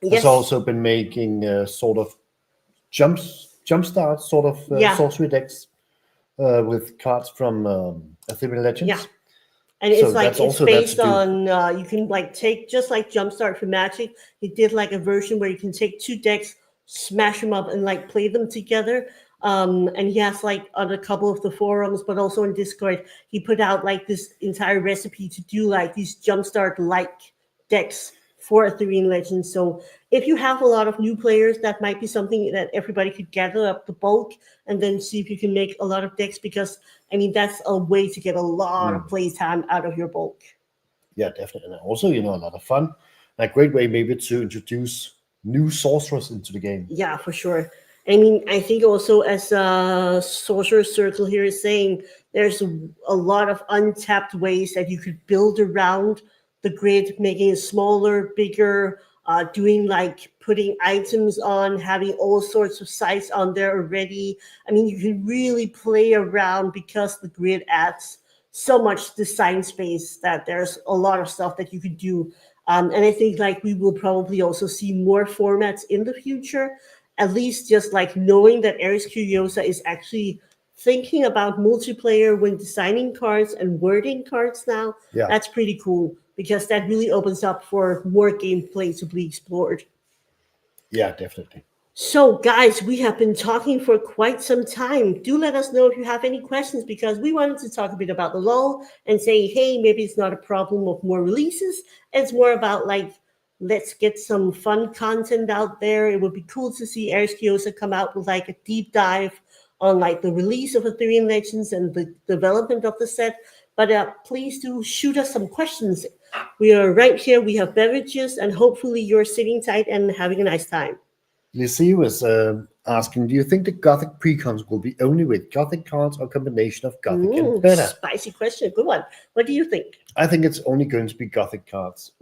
Yes. has also been making sort of jumpstart sort of sorcery decks with cards from Aetherian Legends. Yeah. And So it's like that's it's also that based to do. on you can like take just like Jumpstart for Magic. He did like a version where you can take 2 decks, smash them up, and like play them together. And he has like on a couple of the forums, but also on Discord, he put out like this entire recipe to do like these Jumpstart like decks for Aetherian Legends. So if you have a lot of new players, that might be something that everybody could gather up the bulk and then see if you can make a lot of decks, because I mean that's a way to get a lot of play time out of your bulk. Yeah, definitely. And also, a lot of fun. And a great way maybe to introduce new sorcerers into the game. Yeah, for sure. I mean, I think also as Sorcerer Circle here is saying, there's a lot of untapped ways that you could build around the grid, making it smaller, bigger, doing like putting items on, having all sorts of sites on there already. I mean, you can really play around because the grid adds so much design space that there's a lot of stuff that you could do. And I think like we will probably also see more formats in the future, at least just like knowing that Ares Curiosa is actually thinking about multiplayer when designing cards and wording cards now. Yeah. That's pretty cool, because that really opens up for more gameplay to be explored. Yeah, definitely. So, guys, we have been talking for quite some time. Do let us know if you have any questions, because we wanted to talk a bit about the Lull and say, hey, maybe it's not a problem of more releases. It's more about like, let's get some fun content out there. It would be cool to see Ares Curiosa come out with like a deep dive on like the release of Aetherian Legends and the development of the set. But please do shoot us some questions. We are right here. We have beverages, and hopefully you're sitting tight and having a nice time. Lizzie was asking, do you think the Gothic precons will be only with Gothic cards or combination of Gothic and better? Spicy question. Good one. What do you think? I think it's only going to be Gothic cards.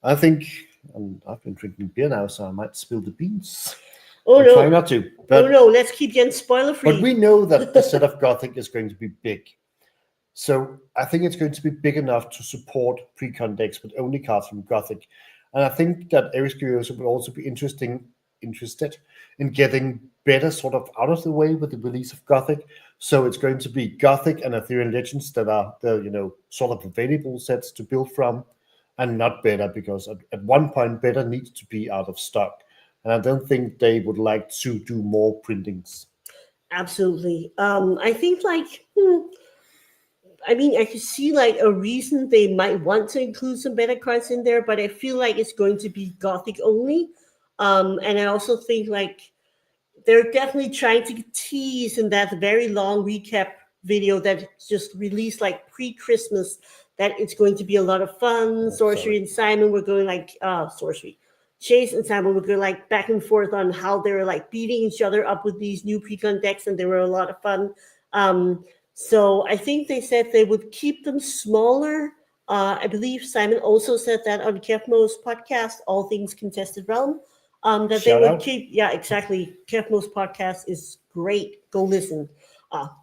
I think, and I've been drinking beer now, so I might spill the beans. Oh, I'm no. trying not to. But, Oh, no. Let's keep Jens spoiler free. But we know that the set of Gothic is going to be big. So I think it's going to be big enough to support precon decks with only cards from Gothic. And I think that Ares Curiosa will also be interested in getting better sort of out of the way with the release of Gothic. So it's going to be Gothic and Aetherian Legends that are the sort of available sets to build from, and not better, because at one point better needs to be out of stock. And I don't think they would like to do more printings. Absolutely. I think like I mean, I could see like a reason they might want to include some better cards in there, but I feel like it's going to be Gothic only. And I also think like they're definitely trying to tease in that very long recap video that just released like pre-Christmas that it's going to be a lot of fun. Sorcery and Simon were going like Chase and Simon were going like back and forth on how they were like beating each other up with these new precon decks, and they were a lot of fun. So I think they said they would keep them smaller. I believe Simon also said that on Kevmo's podcast, All Things Contested Realm, that Shout they would out. keep. Yeah, exactly. Kevmo's podcast is great. Go listen.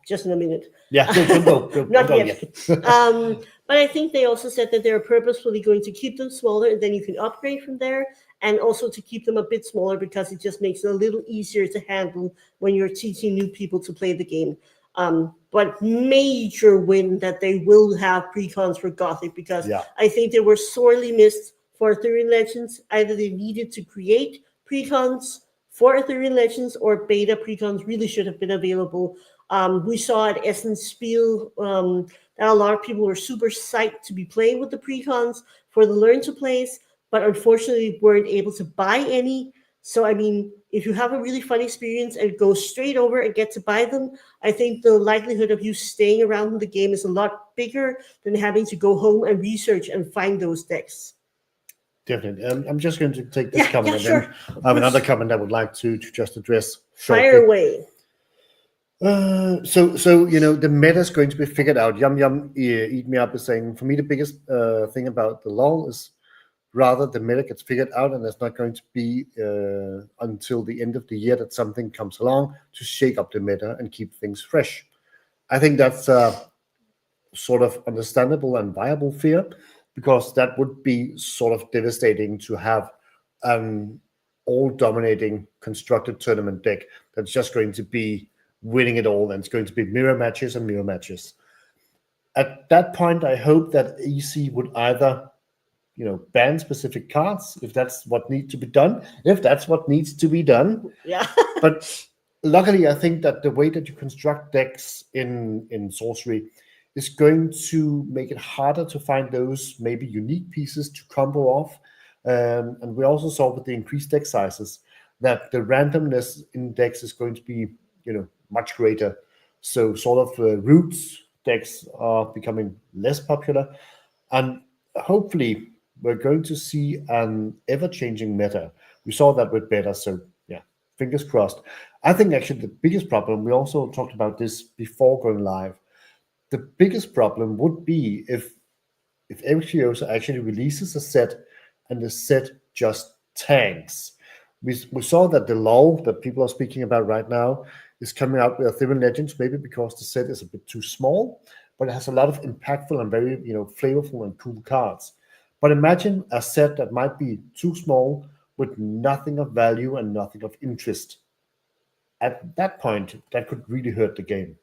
Just in a minute. Yeah, don't go. Not don't yet. go yet. But I think they also said that they're purposefully going to keep them smaller, and then you can upgrade from there, and also to keep them a bit smaller because it just makes it a little easier to handle when you're teaching new people to play the game. But major win that they will have precons for Gothic, because I think they were sorely missed for Aetherian Legends. Either they needed to create precons for Aetherian Legends, or beta precons really should have been available. We saw at Essence Spiel that a lot of people were super psyched to be playing with the precons for the learn to plays, but unfortunately weren't able to buy any. So, I mean, if you have a really fun experience and go straight over and get to buy them, I think the likelihood of you staying around in the game is a lot bigger than having to go home and research and find those decks. Definitely. I'm just going to take this comment, and sure. then I have another comment I would like to just address shortly. Fire away. So the meta is going to be figured out. Yum Eat Me Up is saying, for me the biggest thing about the Lull is rather the meta gets figured out, and it's not going to be until the end of the year that something comes along to shake up the meta and keep things fresh. I think that's sort of understandable and viable fear, because that would be sort of devastating to have all-dominating constructed tournament deck that's just going to be winning it all, and it's going to be mirror matches and mirror matches. At that point, I hope that EC would either, ban specific cards if that's what needs to be done. Yeah. But luckily, I think that the way that you construct decks in Sorcery is going to make it harder to find those maybe unique pieces to combo off. And we also saw with the increased deck sizes that the randomness in decks is going to be, much greater. So sort of roots decks are becoming less popular. And hopefully we're going to see an ever-changing meta. We saw that with beta, so yeah, fingers crossed. I think actually the biggest problem, we also talked about this before going live, the biggest problem would be if Aetherian actually releases a set and the set just tanks. We saw that the Lull that people are speaking about right now is coming out with Aetherian Legends, maybe because the set is a bit too small, but it has a lot of impactful and very flavorful and cool cards. But imagine a set that might be too small with nothing of value and nothing of interest. At that point, that could really hurt the game.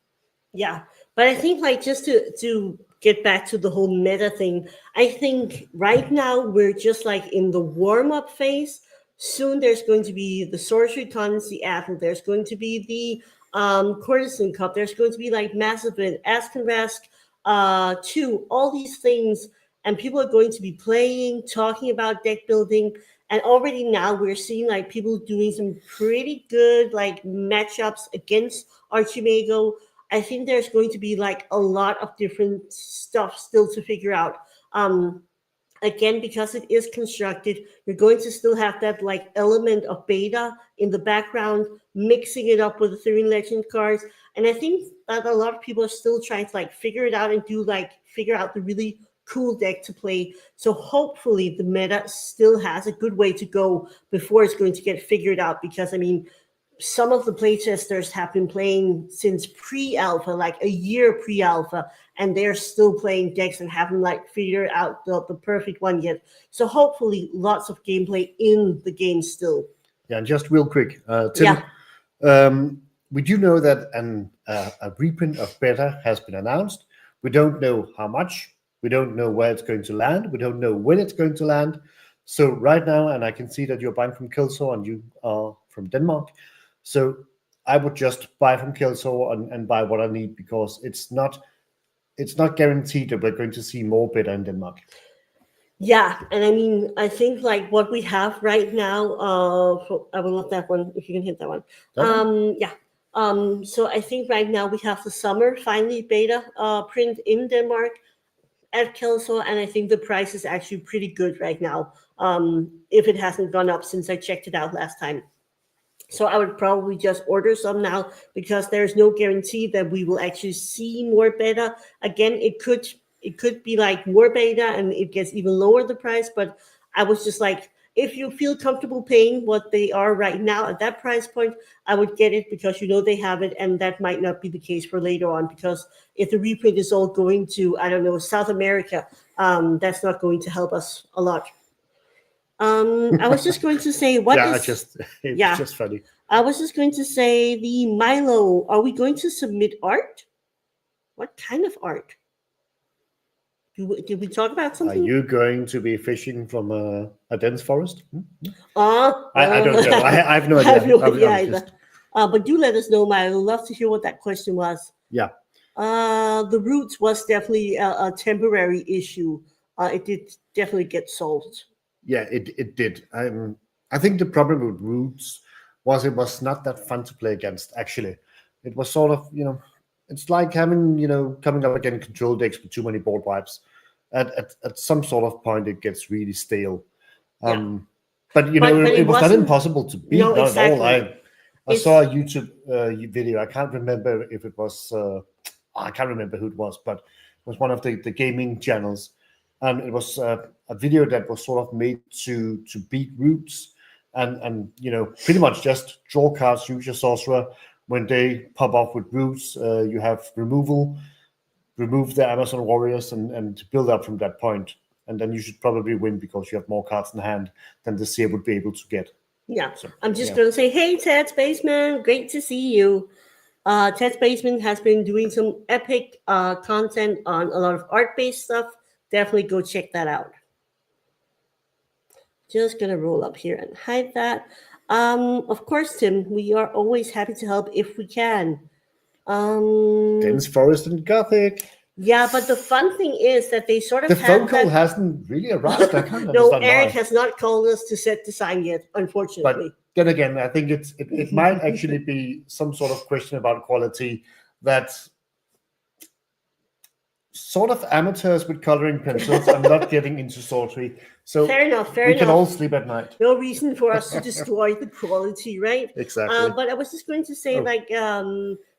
Yeah, but I think just to get back to the whole meta thing, I think right now we're just in the warm-up phase. Soon there's going to be the Sorcery Tons, the Athlete, there's going to be the Courtesan Cup, there's going to be Massive Event, Ask and Rask 2, all these things, and people are going to be playing, talking about deck building, and already now we're seeing people doing some pretty good matchups against Archimago. I think there's going to be a lot of different stuff still to figure out. Again, because it is constructed, you're going to still have that element of beta in the background, mixing it up with Aetherian Legend cards. And I think that a lot of people are still trying to figure it out and do figure out the really cool deck to play. So hopefully the meta still has a good way to go before it's going to get figured out, because some of the playtesters have been playing since pre-alpha, a year pre-alpha, and they're still playing decks and haven't figured out the perfect one yet. So hopefully lots of gameplay in the game still. Yeah, and just real quick, Tim, we do know that a reprint of beta has been announced. We don't know how much. We don't know where it's going to land. We don't know when it's going to land. So right now, and I can see that you're buying from Kelso and you are from Denmark, so I would just buy from Kelso and buy what I need, because it's not guaranteed that we're going to see more beta in Denmark. Yeah, and I think what we have right now, I will love that one if you can hit that one. Yeah. So I think right now we have the summer finally beta print in Denmark at Kelso, and I think the price is actually pretty good right now. If it hasn't gone up since I checked it out last time. So I would probably just order some now, because there's no guarantee that we will actually see more beta. Again, it could be more beta and it gets even lower the price, but I was just if you feel comfortable paying what they are right now at that price point, I would get it, because they have it, and that might not be the case for later on, because if the reprint is all going to, I don't know, South America, that's not going to help us a lot. I was just going to say, it's just funny. I was just going to say, the Milo, are we going to submit art? What kind of art? Did we talk about something? Are you going to be fishing from a dense forest? I don't know. I have no idea. But do let us know, Maya. I'd love to hear what that question was. Yeah. The roots was definitely a temporary issue. It did definitely get solved. Yeah, it did. I think the problem with roots was it was not that fun to play against. Actually, it was sort of it's like having coming up against control decks with too many board wipes. At some sort of point, it gets really stale. But it was not impossible to beat. No, not exactly. at all. I saw a YouTube video. I can't remember if it was. I can't remember who it was, but it was one of the gaming channels, and it was a video that was sort of made to beat roots, and pretty much just draw cards, use your sorcerer. When they pop off with roots, you have remove the Amazon warriors and build up from that point. And then you should probably win because you have more cards in hand than the seer would be able to get. Yeah. So, I'm just going to say, hey, Ted Spaceman, great to see you. Ted Spaceman has been doing some epic content on a lot of art-based stuff. Definitely go check that out. Just going to roll up here and hide that. Of course, Tim, we are always happy to help if we can. Dense Forest and Gothic. Yeah, but the fun thing is that they sort of the phone call hasn't really arrived. I can't No, understand Eric why. has not called us to set design yet, unfortunately. But then again, I think it might actually be some sort of question about quality that sort of amateurs with coloring pencils are not getting into sorcery. So fair enough. We can all sleep at night. No reason for us to destroy the quality, right? Exactly. But I was just going to say,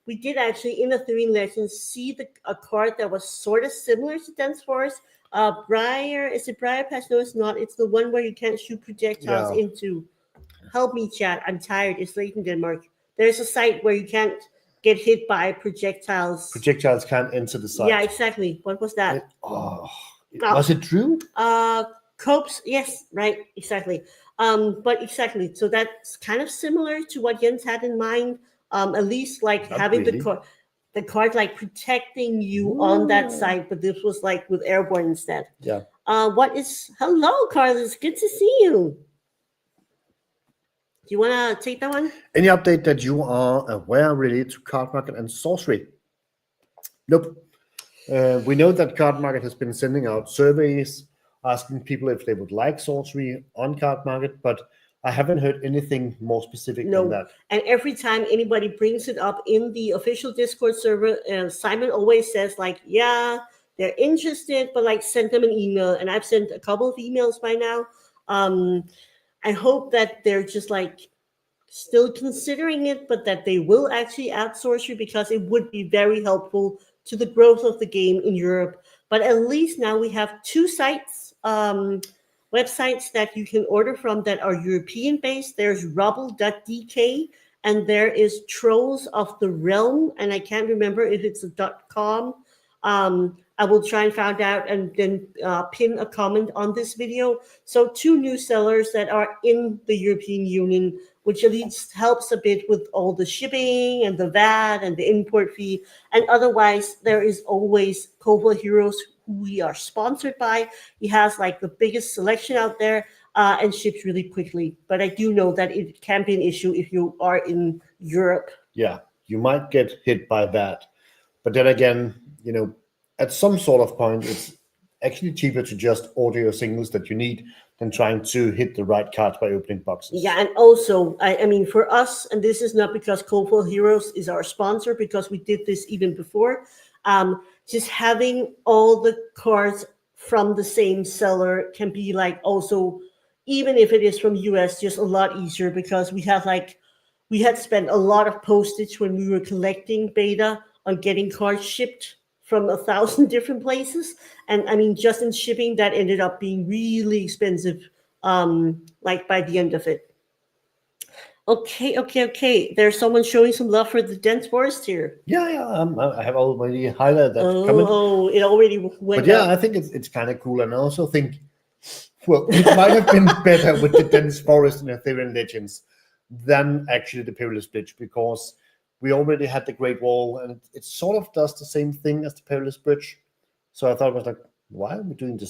we did actually in Aetherian Legends see a card that was sort of similar to Dense Forest. Briar, is it Briar Patch? No, it's not. It's the one where you can't shoot projectiles into. Help me, chat. I'm tired. It's late in Denmark. There's a site where you can't get hit by projectiles. Projectiles can't enter the site. Yeah, exactly. What was that? Was it true? Copes, yes, right, exactly. But exactly, so that's kind of similar to what Jens had in mind. At least like not having really. the card like protecting you on that side, but this was like with airborne instead. Yeah. Hello, Carlos, good to see you. Do you want to take that one? Any update that you are aware related to card market and sorcery? Nope. We know that card market has been sending out surveys asking people if they would like sorcery on card market, but I haven't heard anything more specific than that. And every time anybody brings it up in the official Discord server, Simon always says like, yeah, they're interested, but like send them an email. And I've sent a couple of emails by now. I hope that they're just like still considering it, but that they will actually add sorcery because it would be very helpful to the growth of the game in Europe. But at least now we have 2 sites, websites that you can order from that are European based. There's rubble.dk and there is Trolls of the Realm, and I can't remember if it's a .com. I will try and find out and then pin a comment on this video. So 2 new sellers that are in the European Union, which at least helps a bit with all the shipping and the VAT and the import fee. And otherwise, there is always Cobalt Heroes, who we are sponsored by. He has like the biggest selection out there and ships really quickly. But I do know that it can be an issue if you are in Europe. Yeah, you might get hit by that. But then again, at some sort of point, it's actually cheaper to just order your singles that you need than trying to hit the right cards by opening boxes. Yeah, and also, I mean, for us, and this is not because Cobalt Heroes is our sponsor, because we did this even before, just having all the cards from the same seller can be like also, even if it is from US, just a lot easier because we had spent a lot of postage when we were collecting beta on getting cards shipped from 1,000 different places. And I mean, just in shipping, that ended up being really expensive, like by the end of it. Okay. There's someone showing some love for the Dense Forest here. Yeah. I have already highlighted that comment. Oh, it already went. But yeah, I think it's kind of cool. And I also think, well, it might have been better with the Dense Forest in Aetherian Legends than actually the Perilous Bridge, because we already had the Great Wall, and it sort of does the same thing as the Perilous Bridge. So I thought it was like, why are we doing the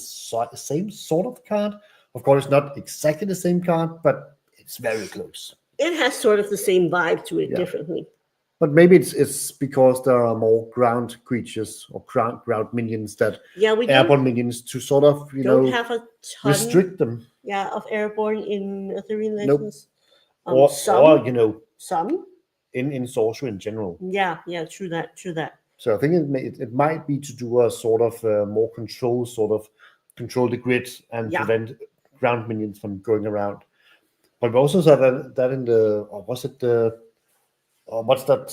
same sort of card? Of course, it's not exactly the same card, but it's very close. It has sort of the same vibe to it, Yeah. definitely. But maybe it's because there are more ground creatures or ground minions that Yeah, we airborne minions to sort of don't have a ton restrict them. of airborne in Aetherian Nope. Legends. Or Some. Some. in sorcery in general. Yeah, true that. So I think it might be to do a sort of more control the grid and prevent ground minions from going around. But we also saw that in the, or was it the, what's that,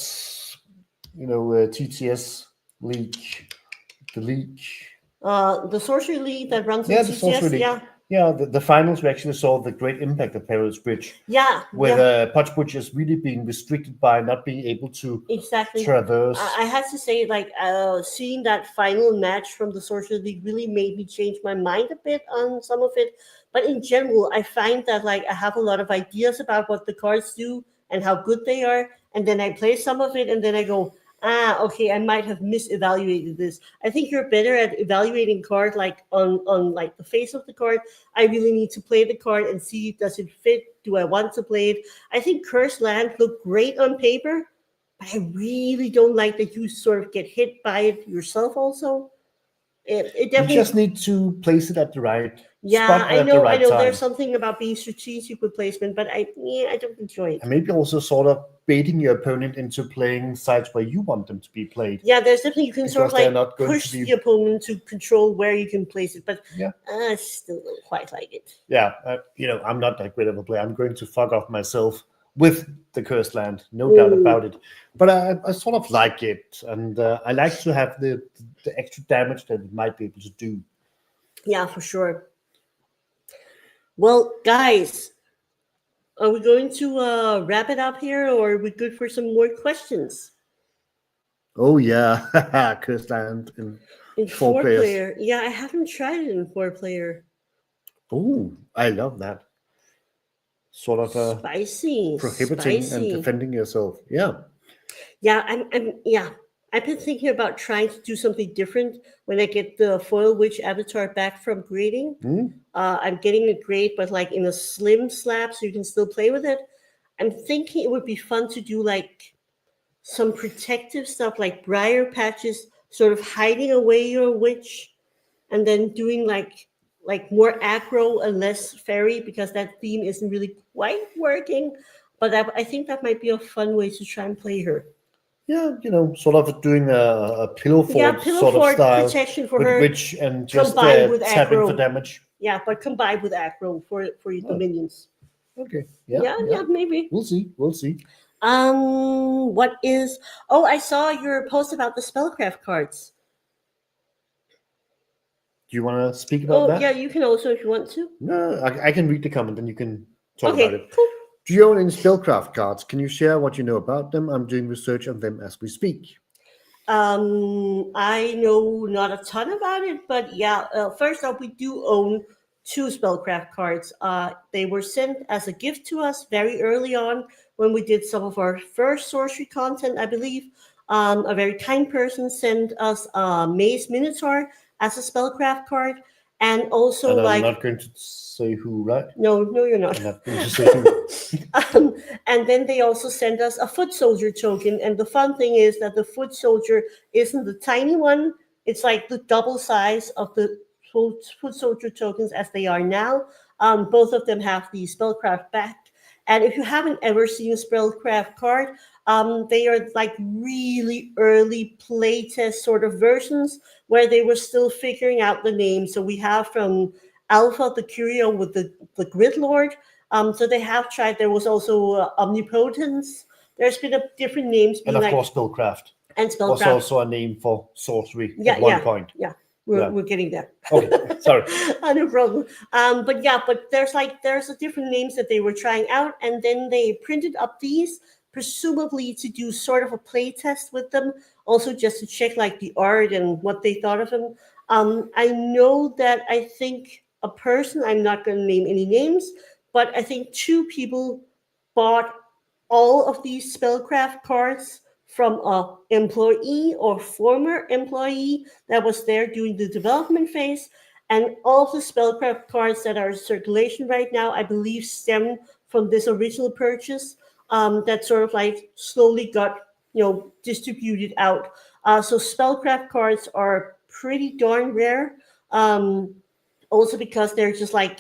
TTS league, the league. The Sorcery League that runs Yeah, in the TTS, Sorcery League. Yeah, the finals we actually saw the great impact of Perilous Bridge. Yeah. With Punch Butchers really being restricted by not being able to traverse. I had to say, like, seeing that final match from the Sorcery League really made me change my mind a bit on some of it. But in general, I find that, like, I have a lot of ideas about what the cards do and how good they are. And then I play some of it and then I go, okay, I might have misevaluated this. I think you're better at evaluating card like on like the face of the card. I really need to play the card and see, does it fit? Do I want to play it? I think Cursed Land looked great on paper, but I really don't like that you sort of get hit by it yourself also. It definitely, you just need to place it at the right spot I at know, the right time. There's something about being strategic with placement, but I don't enjoy it. And maybe also sort of baiting your opponent into playing sides where you want them to be played. Yeah, there's definitely, you can sort of like push the opponent to control where you can place it, but I still don't quite like it. Yeah, I'm not that great of a player. I'm going to fuck off myself with the Cursed Land, no doubt about it. But I sort of like it, and I like to have the extra damage that it might be able to do. Yeah, for sure. Well, guys, are we going to wrap it up here, or are we good for some more questions? Oh yeah, Cursed Land in 4 player. Yeah, I haven't tried it in 4-player. Oh, I love that. Sort of spicy, prohibiting and defending yourself. Yeah. Yeah, I've been thinking about trying to do something different when I get the Foil Witch avatar back from grading. I'm getting it grade, but like in a slim slab, so you can still play with it. I'm thinking it would be fun to do like some protective stuff, like briar patches, sort of hiding away your witch, and then doing like more aggro and less fairy, because that theme isn't really quite working. But I think that might be a fun way to try and play her. Yeah, sort of doing a pillow fort sort of style protection for with her, witch and just with tapping aggro for damage. Yeah, but combined with aggro for the minions. Okay. Yeah, maybe. We'll see. What is? Oh, I saw your post about the Spellcraft cards. Do you want to speak about that? Yeah, you can also if you want to. No, I can read the comment and you can talk about it. Cool. Do you own any Spellcraft cards? Can you share what you know about them? I'm doing research on them as we speak. I know not a ton about it, but yeah. First off, we do own 2 Spellcraft cards. They were sent as a gift to us very early on when we did some of our first sorcery content, I believe. A very kind person sent us a Maze Minotaur as a Spellcraft card, and also I'm not going to say who, right? No, you're not. I'm not going to say who. And then they also sent us a Foot Soldier token, and the fun thing is that the Foot Soldier isn't the tiny one. It's like the double size of the Foot Soldier tokens as they are now. Both of them have the Spellcraft back. And if you haven't ever seen a Spellcraft card, they are like really early playtest sort of versions where they were still figuring out the name. So we have from Alpha the Curio with the Grid Lord. So they have tried. There was also Omnipotence. There's been different names. And of course, Spellcraft. And Spellcraft was also a name for sorcery at one point. Yeah. We're getting there. Okay, sorry. No problem. But there's a different names that they were trying out, and then they printed up these, presumably to do sort of a play test with them, also just to check like the art and what they thought of them. I know that I think a person, I'm not going to name any names, but I think 2 people bought all of these Spellcraft cards from an employee or former employee that was there during the development phase. And all of the Spellcraft cards that are in circulation right now, I believe, stem from this original purchase that sort of like slowly got distributed out. So Spellcraft cards are pretty darn rare. Also because they're just like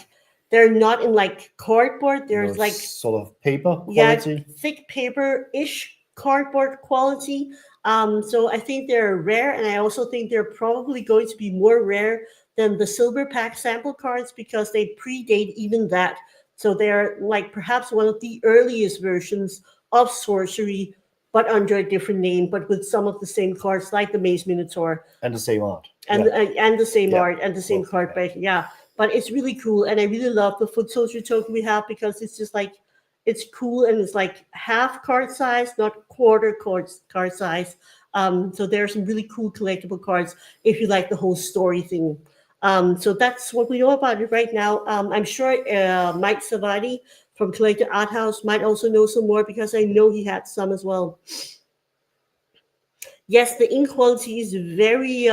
they're not in like cardboard. There's like sort of paper quality. Thick paper-ish cardboard quality. So I think they're rare, and I also think they're probably going to be more rare than the silver pack sample cards because they predate even that. So they're like perhaps one of the earliest versions of Sorcery, but under a different name, but with some of the same cards, like the Maze Minotaur. And the same art. And the same art and the same card back. Yeah. But it's really cool. And I really love the Foot Soldier token we have because it's just like, it's cool and it's like half card size, not quarter card size. So there are some really cool collectible cards if you like the whole story thing. So that's what we know about it right now. I'm sure Mike Savati from Collector Art House might also know some more because I know he had some as well. Yes, the ink quality is very,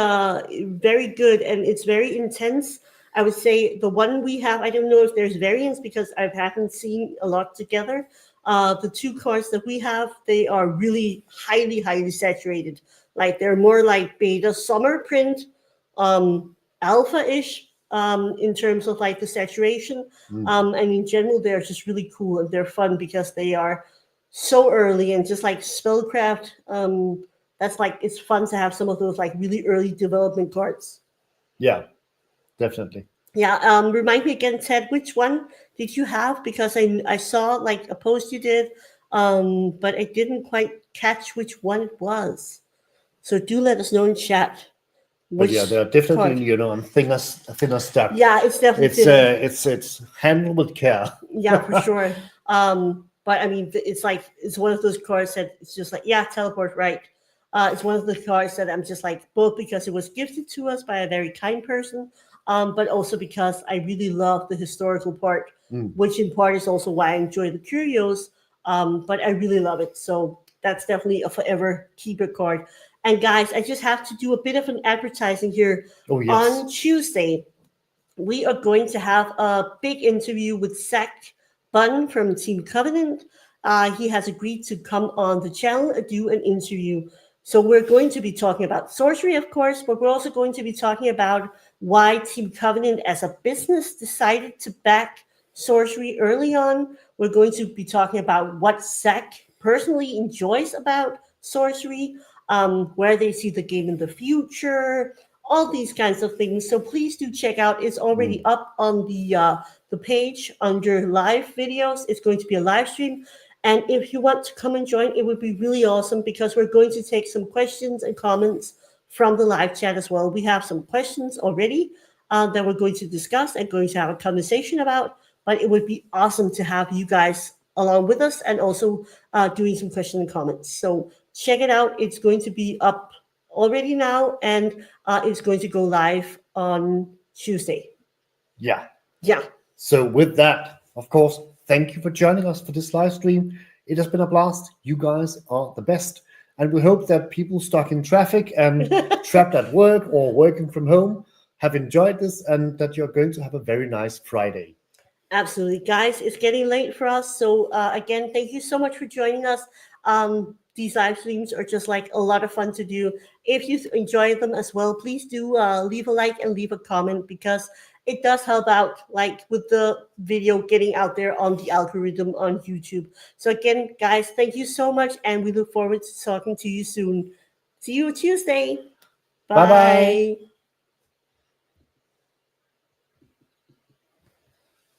very good and it's very intense. I would say the one we have, I don't know if there's variants because I haven't seen a lot together. The two cards that we have, they are really highly, highly saturated. Like they're more like beta summer print, alpha-ish in terms of like the saturation. And in general, they're just really cool and they're fun because they are so early and just like Spellcraft. That's like, it's fun to have some of those like really early development cards. Yeah, definitely. Yeah, remind me again, Ted, which one did you have? Because I saw like a post you did, but I didn't quite catch which one it was. So do let us know in chat. But yeah, they're definitely, on thinner stuff. Yeah, it's definitely it's handled with care. Yeah, for sure. But I mean, it's one of those cards that it's just like, yeah, teleport, right? It's one of the cards that I'm just like, both because it was gifted to us by a very kind person, but also because I really love the historical part, which in part is also why I enjoy the curios. But I really love it. So that's definitely a forever keeper card. And guys, I just have to do a bit of an advertising here. Oh, yes. On Tuesday, we are going to have a big interview with Zach Bunn from Team Covenant. He has agreed to come on the channel and do an interview. So we're going to be talking about sorcery, of course, but we're also going to be talking about why Team Covenant as a business decided to back sorcery early on. We're going to be talking about what Zach personally enjoys about sorcery, where they see the game in the future, all these kinds of things. So please do check out. It's already up on the page under live videos. It's going to be a live stream. And if you want to come and join, it would be really awesome because we're going to take some questions and comments from the live chat as well. We have some questions already that we're going to discuss and going to have a conversation about. But it would be awesome to have you guys along with us and also doing some questions and comments. So check it out. It's going to be up already now, and it's going to go live on Tuesday. Yeah. Yeah. So with that, of course, thank you for joining us for this live stream. It has been a blast. You guys are the best. And we hope that people stuck in traffic and trapped at work or working from home have enjoyed this and that you're going to have a very nice Friday. Absolutely. Guys, it's getting late for us. So again, thank you so much for joining us. These live streams are just like a lot of fun to do. If you enjoy them as well, please do leave a like and leave a comment because it does help out like with the video getting out there on the algorithm on YouTube. So again, guys, thank you so much. And we look forward to talking to you soon. See you Tuesday. Bye. Bye-bye.